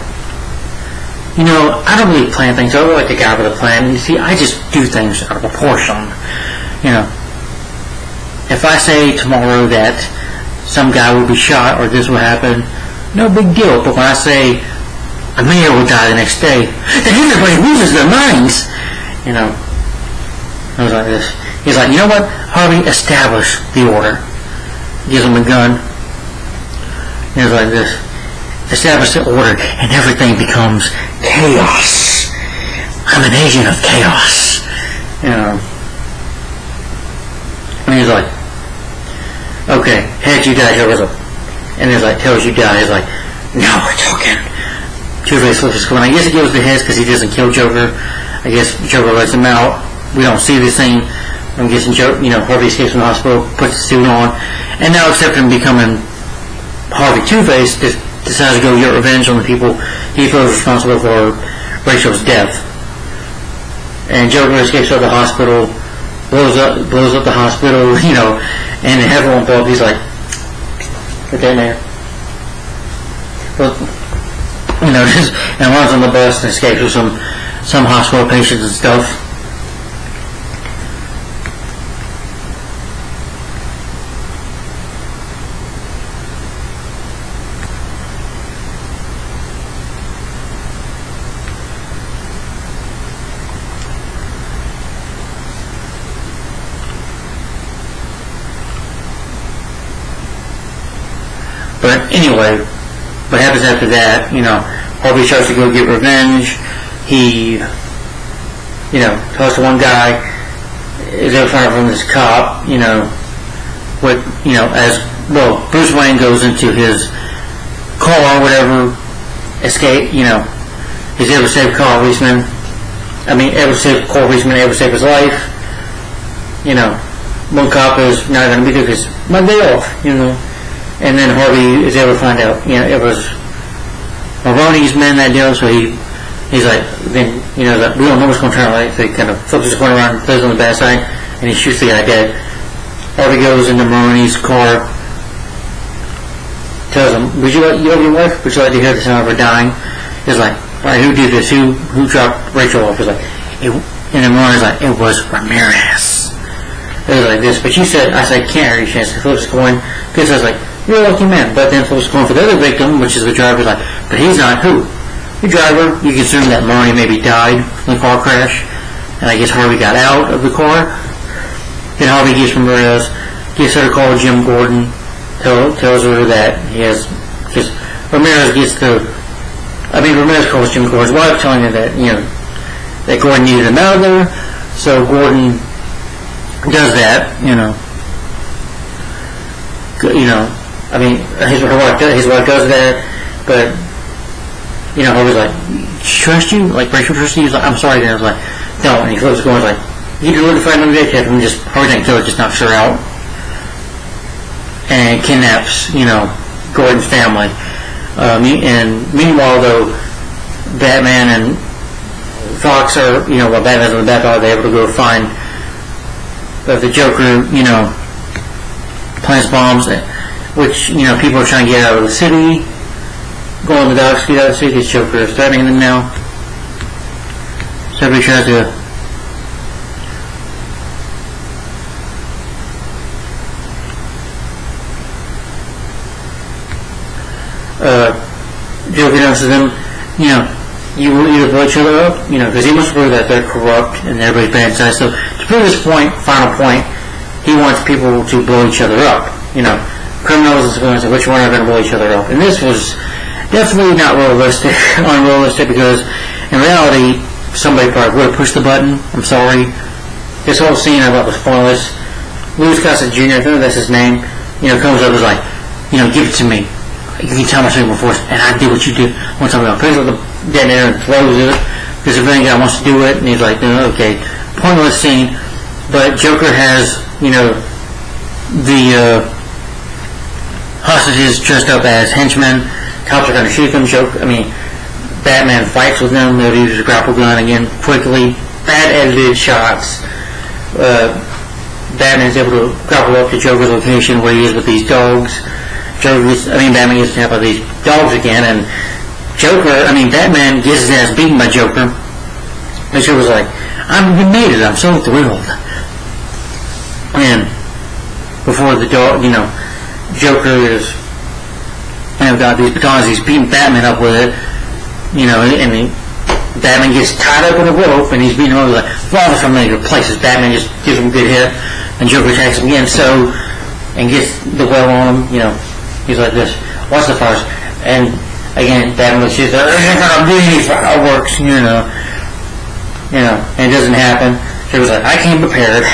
I don't really plan things. I don't like a guy with a plan. You see, I just do things out of proportion. If I say tomorrow that some guy will be shot or this will happen, no big deal. But when I say a mayor will die the next day, then everybody loses their minds. I was like this. He's like, you know what? Harvey, establish the order. Gives him a gun. He was like this. Establish the order and everything becomes chaos. I'm an agent of chaos. And he's like, okay, heads you die, Joker's up. And he's like, tails you die. He's like, now we're talking. Two-Face flips his coin. I guess it goes to heads because he doesn't kill Joker. I guess Joker lets him out. We don't see this scene. I'm guessing Harvey escapes from the hospital, puts the suit on, and now except him becoming Harvey Two-Face, decides to go get revenge on the people he feels responsible for Rachel's death. And Joker escapes out of the hospital, blows up the hospital, and everyone thought he's like, put that in there. But, and runs on the bus and escapes with some hospital patients and stuff. But anyway, what happens after that, Harvey starts to go get revenge. He, talks to one guy, is able to find out from this cop, Bruce Wayne goes into his car or whatever, escape, he's able to save Carl Reisman. Able to save Carl Reisman, able to save his life. One cop is not going to be there because my day off, And then Harvey is able to find out, it was Maroney's men that deal, so he's like, then, that we don't know what's going to turn out, so he kind of flips his coin around, plays on the bad side, and he shoots the guy dead. Harvey goes into Maroney's car, tells him, would you love your wife? Would you like to hear the sound of her dying? He's like, all right, who did this? Who dropped Rachel off? He's like, and then Maroney's like, it was Ramirez. It was like this, but you said, I said, can't hear you, chance. He flips his coin, because I was like, you're a lucky man. But then flips going for the other victim, which is the driver, like, but he's not. Who? The driver. You can assume that Maroney maybe died from the car crash, and I guess Harvey got out of the car. Then Harvey gives Ramirez, gives her a call to Jim Gordon, tells her that he has, because Ramirez calls Jim Gordon's wife, telling her that, that Gordon needed him out of there, so Gordon does that, his wife does that, but, Harvey's like, trust you? Like, Rachel trust you? He's like, I'm sorry, then I was like, no, and he flips the coin, like, you can really find another detective and just, Harvey doesn't kill her, just knocks her out, and kidnaps, Gordon's family. And meanwhile, though, Batman and Fox are, while Batman's on the back, they're able to go find the Joker, plants bombs, which, people are trying to get out of the city, go on the docks, get out of the city, because Joker is threatening them now. So everybody tries to Joker notices them, you will either blow each other up, because he wants to prove that they're corrupt and everybody's bad inside. So to prove his final point, he wants people to blow each other up. Criminals and civilians, which one are going to blow each other up? And this was definitely not unrealistic, because in reality, somebody probably would have pushed the button. I'm sorry. This whole scene I thought was pointless. Louis Gossett Jr., I think that's his name, comes up and is like, give it to me. You can tell my signal force, and I did what you did. Once I'm going to picks up the detonator and throws it, because if any guy wants to do it, and he's like, okay. Pointless scene, but Joker has, the hostages dressed up as henchmen. Cops are going to shoot them. Batman fights with them. They'll use a grapple gun again quickly. Bad edited shots. Batman's able to grapple up to Joker's location where he is with these dogs. Batman gets to help with these dogs again, and Batman gets his ass beaten by Joker. And Joker's like, we made it, I'm so thrilled. And before the dog, Joker is, got these batons, he's beating Batman up with it, and Batman gets tied up in a rope, and he's beating him over, like, falling from familiar places. Batman just gives him a good hit, and Joker attacks him again, and gets the well on him, he's like this, watch the fires, and again, Batman looks, she's like, these fireworks, and it doesn't happen. Joker's like, I came prepared.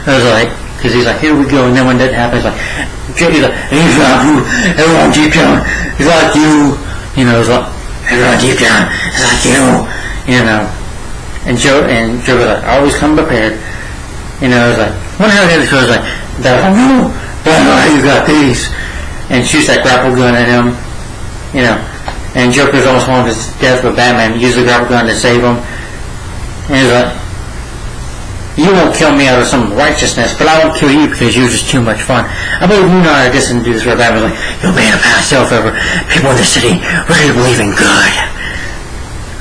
I was like, because he's like, here we go, and then when that happens, he's like, everyone deep down, he's like you, he's like, everyone deep down, he's like you, and Joker's like, I always come prepared, he's like, one how the other like, no, you got these, and shoots that grapple gun at him, and Joker's almost falling to his death, but Batman uses the grapple gun to save him, and he's like, you won't kill me out of some righteousness, but I won't kill you because you're just too much fun. I believe you know how to destined to do this where Batman's like, you'll be in a past self ever. People in the city really believe in good.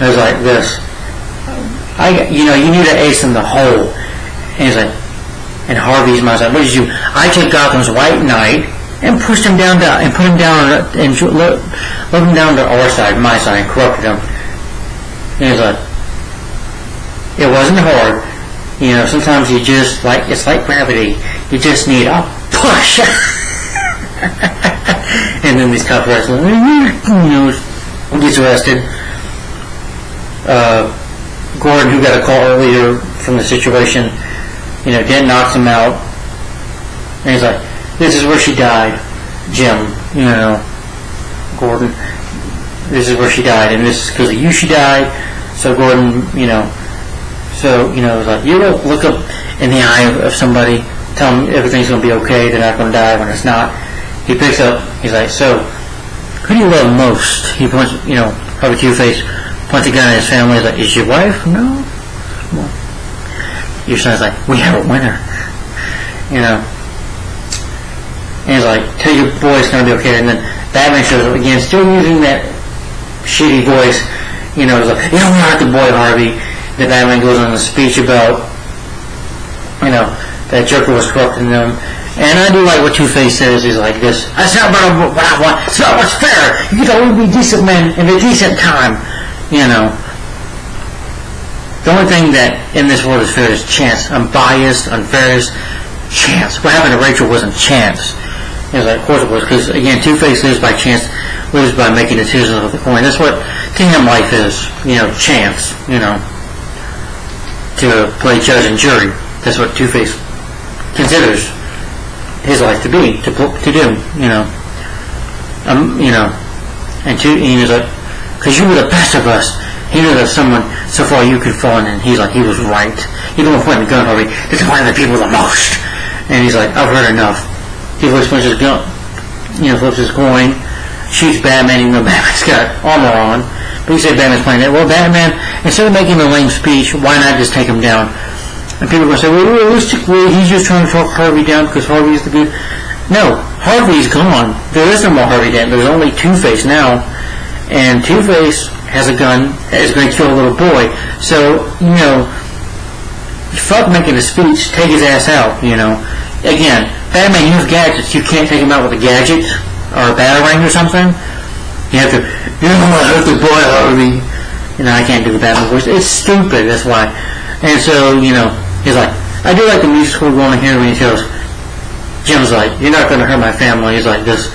I was like this. You need an ace in the hole. And he's like, and Harvey's mind's like, what did you? I took Gotham's White Knight and pushed him down and put him down and let him down to our side, my side, and corrupted him. And he's like, it wasn't hard. Sometimes you just it's like gravity. You just need a push. And then these cops are gets arrested. Gordon, who got a call earlier from the situation, Dent knocks him out. And he's like, this is where she died, Jim, Gordon. This is where she died, and this is because of you she died. So Gordon, it's like, you look up in the eye of somebody, tell them everything's going to be okay, they're not going to die when it's not. He picks up, he's like, so, who do you love most? He points, probably Two-Face, points a gun at his family, he's like, is your wife? No. Well, your son's like, we have a winner. And he's like, tell your boy it's going to be okay. And then Batman shows up again, still using that shitty voice, he's like, you don't want the boy, Harvey. That Batman goes on a speech about, that Joker was corrupting them. And I do like what Two-Face says. He's like this, that's not what I want. It's not what's fair. You can only be decent men in a decent time. The only thing that in this world is fair is chance. Unbiased, unfair is chance. What happened to Rachel wasn't chance. He was like, of course it was. Because, again, Two-Face lives by chance, lives by making decisions with the coin. That's what, to him, life is. Chance, to play judge and jury. That's what Two-Face considers his life to be, to do, and he was like, because you were the best of us. He knew that someone so far you could fall in, and he's like, he was right. Even when pointing the gun over, disappointing the people the most. And he's like, I've heard enough. He flips his gun, flips his coin, shoots Batman, even though Batman's got armor on. But you say Batman's playing that. Well, Batman, instead of making a lame speech, why not just take him down? And people are going to say, well, realistically, he's just trying to talk Harvey down because Harvey's the good. No, Harvey's gone. There is no more Harvey Dent. There's only Two-Face now. And Two-Face has a gun that is going to kill a little boy. So, fuck making a speech, take his ass out, Again, Batman uses gadgets. You can't take him out with a gadget or a batarang or something. You have to, I have to boy Harvey. I can't do the Batman voice. It's stupid, that's why. And so, he's like, I do like the music school going here when he tells, Jim's like, you're not going to hurt my family. He's like, just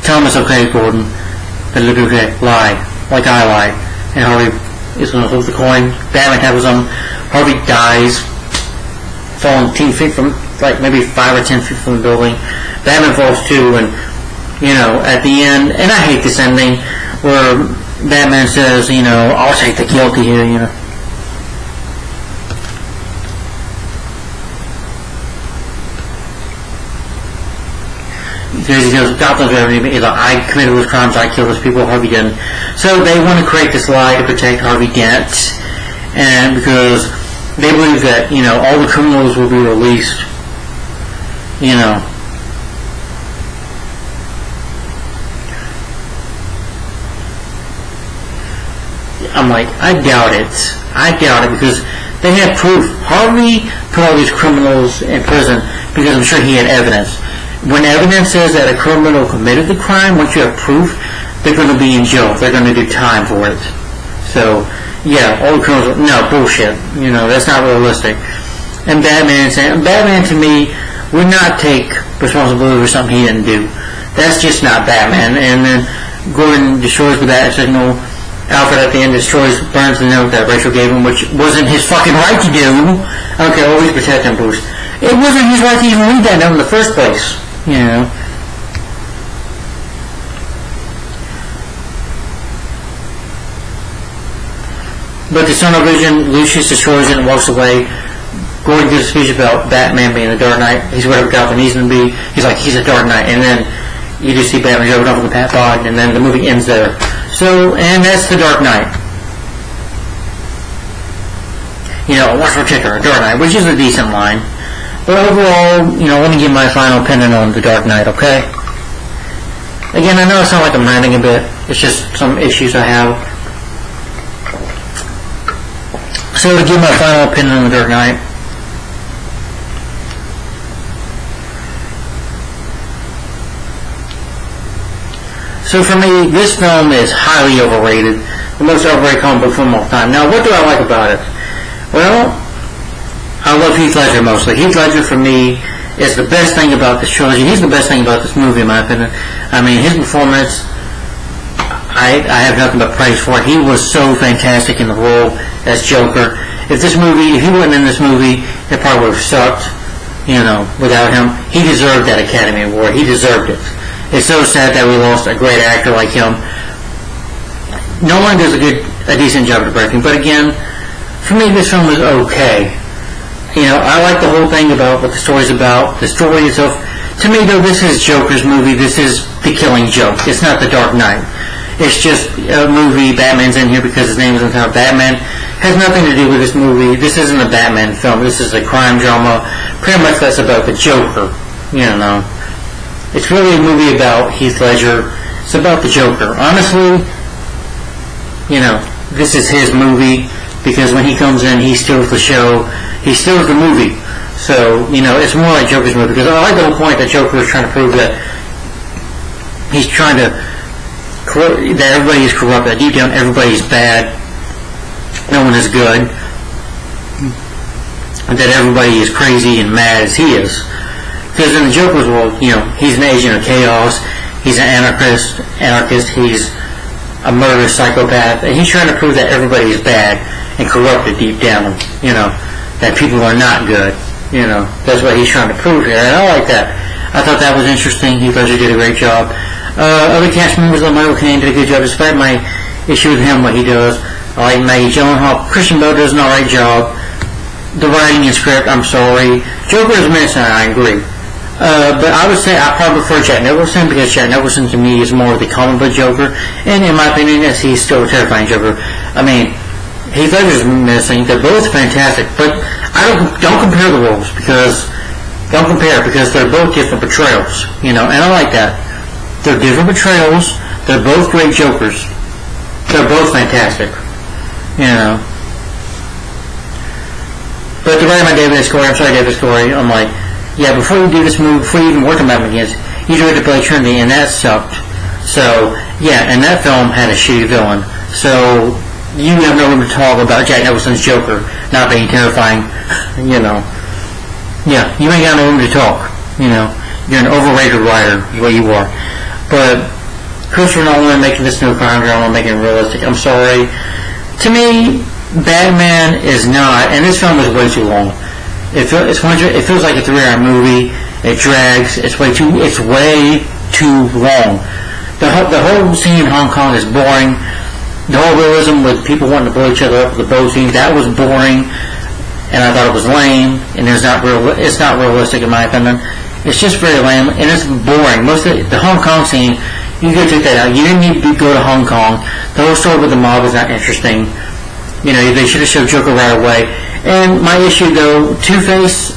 tell him it's okay, Gordon. It'll be okay. Lie. Like I lie. And Harvey is going to hold the coin. Batman tackles him. Harvey dies, falling 10 feet from, like maybe 5 or 10 feet from the building. Batman falls too, and, at the end, and I hate this ending, where Batman says, I'll take the guilty here, Because he goes, Gotham's everything. He's like, I committed those crimes, I killed those people, Harvey didn't. So they want to create this lie to protect Harvey Dent, and because they believe that, all the criminals will be released, I'm like, I doubt it. Because they had proof. Harvey put all these criminals in prison because I'm sure he had evidence. When evidence says that a criminal committed the crime, once you have proof, they're going to be in jail. They're going to do time for it. So, yeah, all the criminals, no, bullshit. That's not realistic. And Batman to me would not take responsibility for something he didn't do. That's just not Batman. And then Gordon destroys the bat signal. Alfred at the end burns the note that Rachel gave him, which wasn't his fucking right to do. Okay, always protect him, Bruce. It wasn't his right to even read that note in the first place. But the tunnel vision, Lucius destroys it and walks away. Gordon gives a speech about Batman being the Dark Knight. He's whatever Gotham needs him to be. He's like, he's a Dark Knight. And then you just see Batman jumping off of the Pat Pod, and then the movie ends there. So, and that's the Dark Knight. What's particular, Dark Knight, which is a decent line. But overall, let me give my final opinion on the Dark Knight, okay? Again, I know it sounds like I'm ranting a bit. It's just some issues I have. So to give my final opinion on the Dark Knight, so for me, this film is highly overrated. The most overrated comic book film of all time. Now, what do I like about it? Well, I love Heath Ledger mostly. Heath Ledger, for me, is the best thing about this trilogy. He's the best thing about this movie, in my opinion. I mean, his performance, I have nothing but praise for it. He was so fantastic in the role as Joker. If he wasn't in this movie, it probably would have sucked, without him. He deserved that Academy Award. He deserved it. It's so sad that we lost a great actor like him. No one does a decent job of directing, but again, for me, this film was okay. I like the whole thing about what the story's about. The story itself, to me though, this is Joker's movie. This is the Killing Joke. It's not the Dark Knight. It's just a movie. Batman's in here because his name is entitled Batman. Has nothing to do with this movie. This isn't a Batman film. This is a crime drama. Pretty much that's about the Joker. It's really a movie about Heath Ledger. It's about the Joker. Honestly, this is his movie because when he comes in, he steals the show. He steals the movie. So, it's more like Joker's movie because I like the whole point that Joker is trying to prove that he's trying to that everybody is corrupt, that deep down everybody's bad, no one is good, and that everybody is crazy and mad as he is. Because in the Joker's world, he's an agent of chaos, he's an anarchist, he's a murderous psychopath, and he's trying to prove that everybody is bad and corrupted deep down, that people are not good, that's what he's trying to prove here, and I like that. I thought that was interesting. Heath Ledger did a great job. Other cast members like Michael Caine did a good job, despite my issue with him, what he does. I like Maggie Gyllenhaal. Christian Bale does an alright job. The writing and script, I'm sorry. Joker is missing, I agree. But I would say I probably prefer Jack Nicholson because Jack Nicholson to me is more of the comic book Joker, and in my opinion, he's still a terrifying Joker. I mean, Heath Ledger's missing. They're both fantastic, but don't compare the roles because they're both different portrayals, and I like that. They're different portrayals. They're both great Jokers. They're both fantastic, But to write my David Corey, I'm like, yeah, before you do this movie, before you even work on Batman against, you tried to play Trinity, and that sucked. So, yeah, and that film had a shitty villain. So, you have no room to talk about Jack Nicholson's Joker not being terrifying, you know. Yeah, you ain't got no room to talk, you know. You're an overrated writer, is what you are. But Christopher Nolan making this new crime drama, making it realistic, I'm sorry. To me, Batman is not, and this film is way too long. It feels like a 3-hour movie. It drags. It's way too long. The whole scene in Hong Kong is boring. The whole realism with people wanting to blow each other up with the bow scene, that was boring, and I thought it was lame. And it's not realistic in my opinion. It's just very lame, and it's boring. Most of the Hong Kong scene, you could take that out. You didn't need to go to Hong Kong. The whole story with the mob is not interesting. You know, they should have showed Joker right away. And my issue, though, Two-Face,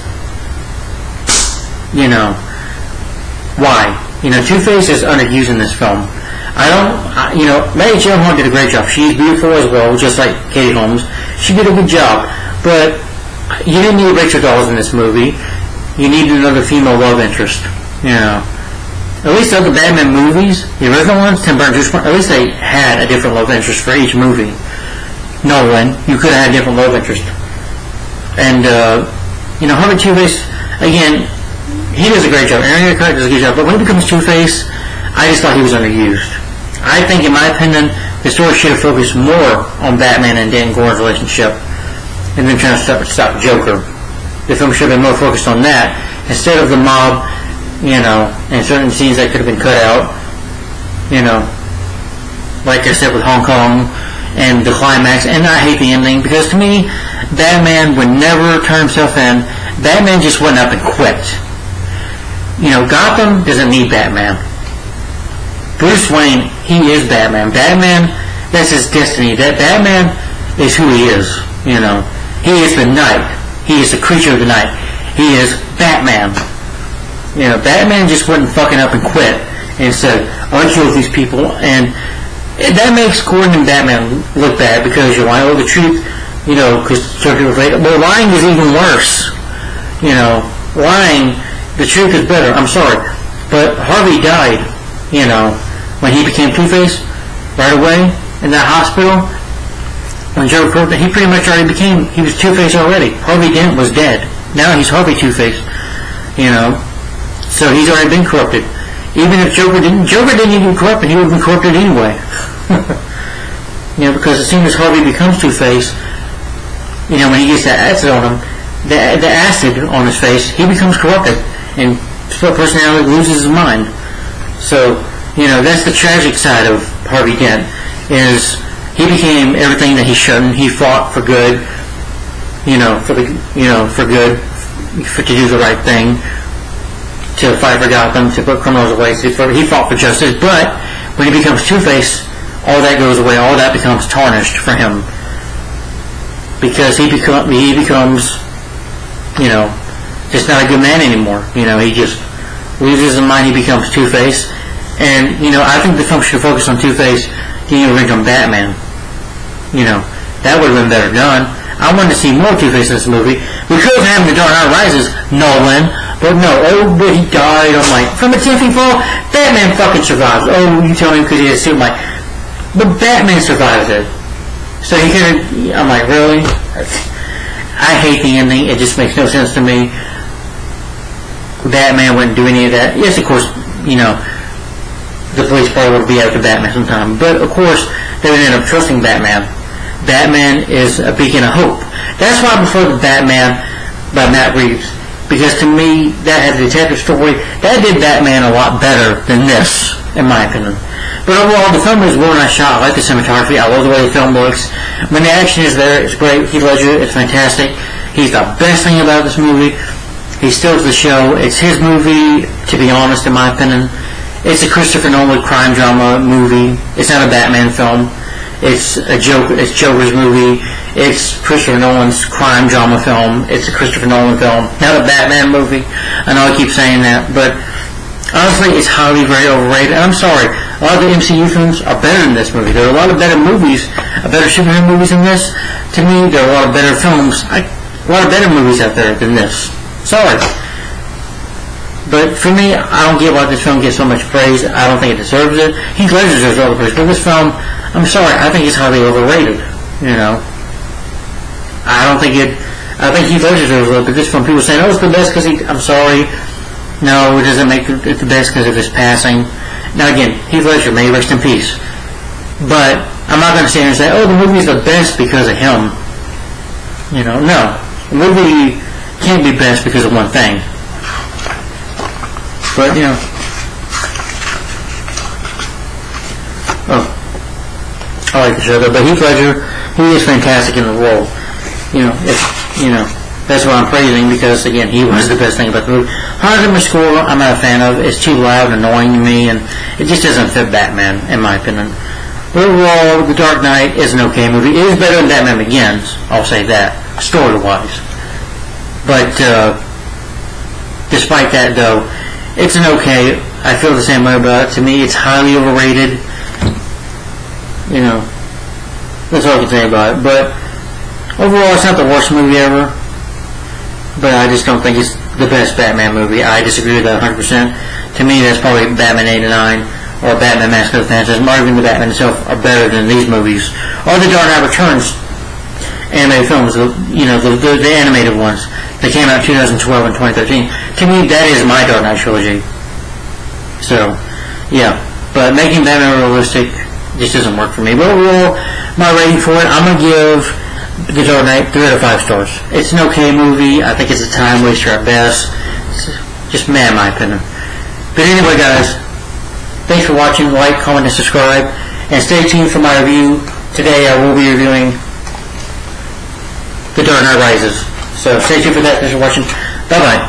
you know, why? You know, Two-Face is underused in this film. Mary Gyllenhaal did a great job. She's beautiful as well, just like Katie Holmes. She did a good job. But you didn't need Rachel Dawes in this movie. You needed another female love interest. You know. At least the other Batman movies, the original ones, Tim Burton, at least they had a different love interest for each movie. Nolan, you could have had a different love interest. And, Harvey Two-Face, again, he does a great job. Aaron Eckhart does a good job. But when he becomes Two-Face, I just thought he was underused. I think, in my opinion, the story should have focused more on Batman and Dan Gore's relationship and then trying to stop Joker. The film should have been more focused on that instead of the mob, you know, and certain scenes that could have been cut out, you know, like I said with Hong Kong and the climax. And I hate the ending because to me, Batman would never turn himself in. Batman just went up and quit. You know, Gotham doesn't need Batman. Bruce Wayne, he is Batman. Batman, that's his destiny. That Batman is who he is, you know. He is the night. He is the creature of the night. He is Batman. You know, Batman just wouldn't fucking up and quit and said, I'll kill these people. And that makes Gordon and Batman look bad because you're lying. Oh, the truth, you know, because some people say, well, lying is even worse. You know, lying, the truth is better. I'm sorry. But Harvey died, you know, when he became Two-Face right away in that hospital. When Joe Crow, he pretty much already he was Two-Face already. Harvey Dent was dead. Now he's Harvey Two-Face, you know. So he's already been corrupted. Even if Joker didn't even corrupt him, he would have been corrupted anyway. You know, because as soon as Harvey becomes Two-Face, you know, when he gets that acid on him, the acid on his face, he becomes corrupted and split personality, loses his mind. So, you know, that's the tragic side of Harvey Dent, is he became everything that he shouldn't. He fought for good, to do the right thing, to fight for Gotham, to put criminals away. He fought for justice, but when he becomes Two-Face, all that goes away. All that becomes tarnished for him because he becomes, you know, just not a good man anymore. You know, he just loses his mind. He becomes Two-Face, and you know, I think the film should focus on Two-Face getting revenge on Batman. You know, that would have been better done. I wanted to see more Two-Face in this movie. We could have had The Dark Knight Rises, Nolan, but no. Oh, but he died. I'm like, from a 10 feet fall, Batman fucking survives. Oh, you tell me because he had a suit. I'm like, but Batman survives it. So he could have, I'm like, really? I hate the ending. It just makes no sense to me. Batman wouldn't do any of that. Yes, of course, you know, the police probably would be after Batman sometime. But, of course, they would end up trusting Batman. Batman is a beacon of hope. That's why I prefer the Batman by Matt Reeves. Because to me, that has a detective story. That did Batman a lot better than this, in my opinion. But overall, the film is well nice shot. I like the cinematography. I love the way the film looks. When the action is there, it's great. Heath Ledger, it's fantastic. He's the best thing about this movie. He steals the show. It's his movie, to be honest, in my opinion. It's a Christopher Nolan crime drama movie. It's not a Batman film. It's Joker's movie. It's Christopher Nolan's crime drama film. It's a Christopher Nolan film, not a Batman movie. I know I keep saying that, but honestly, it's highly very overrated. And I'm sorry, a lot of the MCU films are better than this movie. There are a lot of better movies, better superhero movies than this. To me, there are a lot of better films, a lot of better movies out there than this. Sorry. But for me, I don't get why this film gets so much praise. I don't think it deserves it. Heath Ledger deserves all the praise, but this film, I'm sorry, I think it's highly overrated. You know, I don't think it. I think Heath Ledger deserves it, but this film, people saying, "Oh, it's the best because he." I'm sorry, no, it doesn't make it the best because of his passing. Now again, Heath Ledger, may he rest in peace. But I'm not going to stand here and say, "Oh, the movie is the best because of him." You know, no, the movie can't be best because of one thing. But, you know. Oh. I like the show, though. But Heath Ledger, he is fantastic in the role. You know, that's what I'm praising because, again, he was the best thing about the movie. Hans Zimmer's score, I'm not a fan of. It's too loud and annoying to me, and it just doesn't fit Batman, in my opinion. But overall, The Dark Knight is an okay movie. It is better than Batman Begins, I'll say that, story-wise. But, despite that, though, it's an okay. I feel the same way about it. To me, it's highly overrated. You know, that's all I can say about it. But overall, it's not the worst movie ever. But I just don't think it's the best Batman movie. I disagree with that 100%. To me, that's probably Batman 89 or Batman Mask of the Phantasm, or even the Batman itself are better than these movies. Or the Dark Knight Returns animated films, you know, the animated ones. They came out in 2012 and 2013. To me, that is my Dark Knight trilogy. So, yeah. But making Batman realistic just doesn't work for me. But overall, my rating for it, I'm going to give The Dark Knight 3 out of 5 stars. It's an okay movie. I think it's a time waster at best. It's just meh, in my opinion. But anyway, guys, thanks for watching. Like, comment, and subscribe. And stay tuned for my review. Today, I will be reviewing The Dark Knight Rises. So stay tuned for that. Thanks for watching. Bye-bye.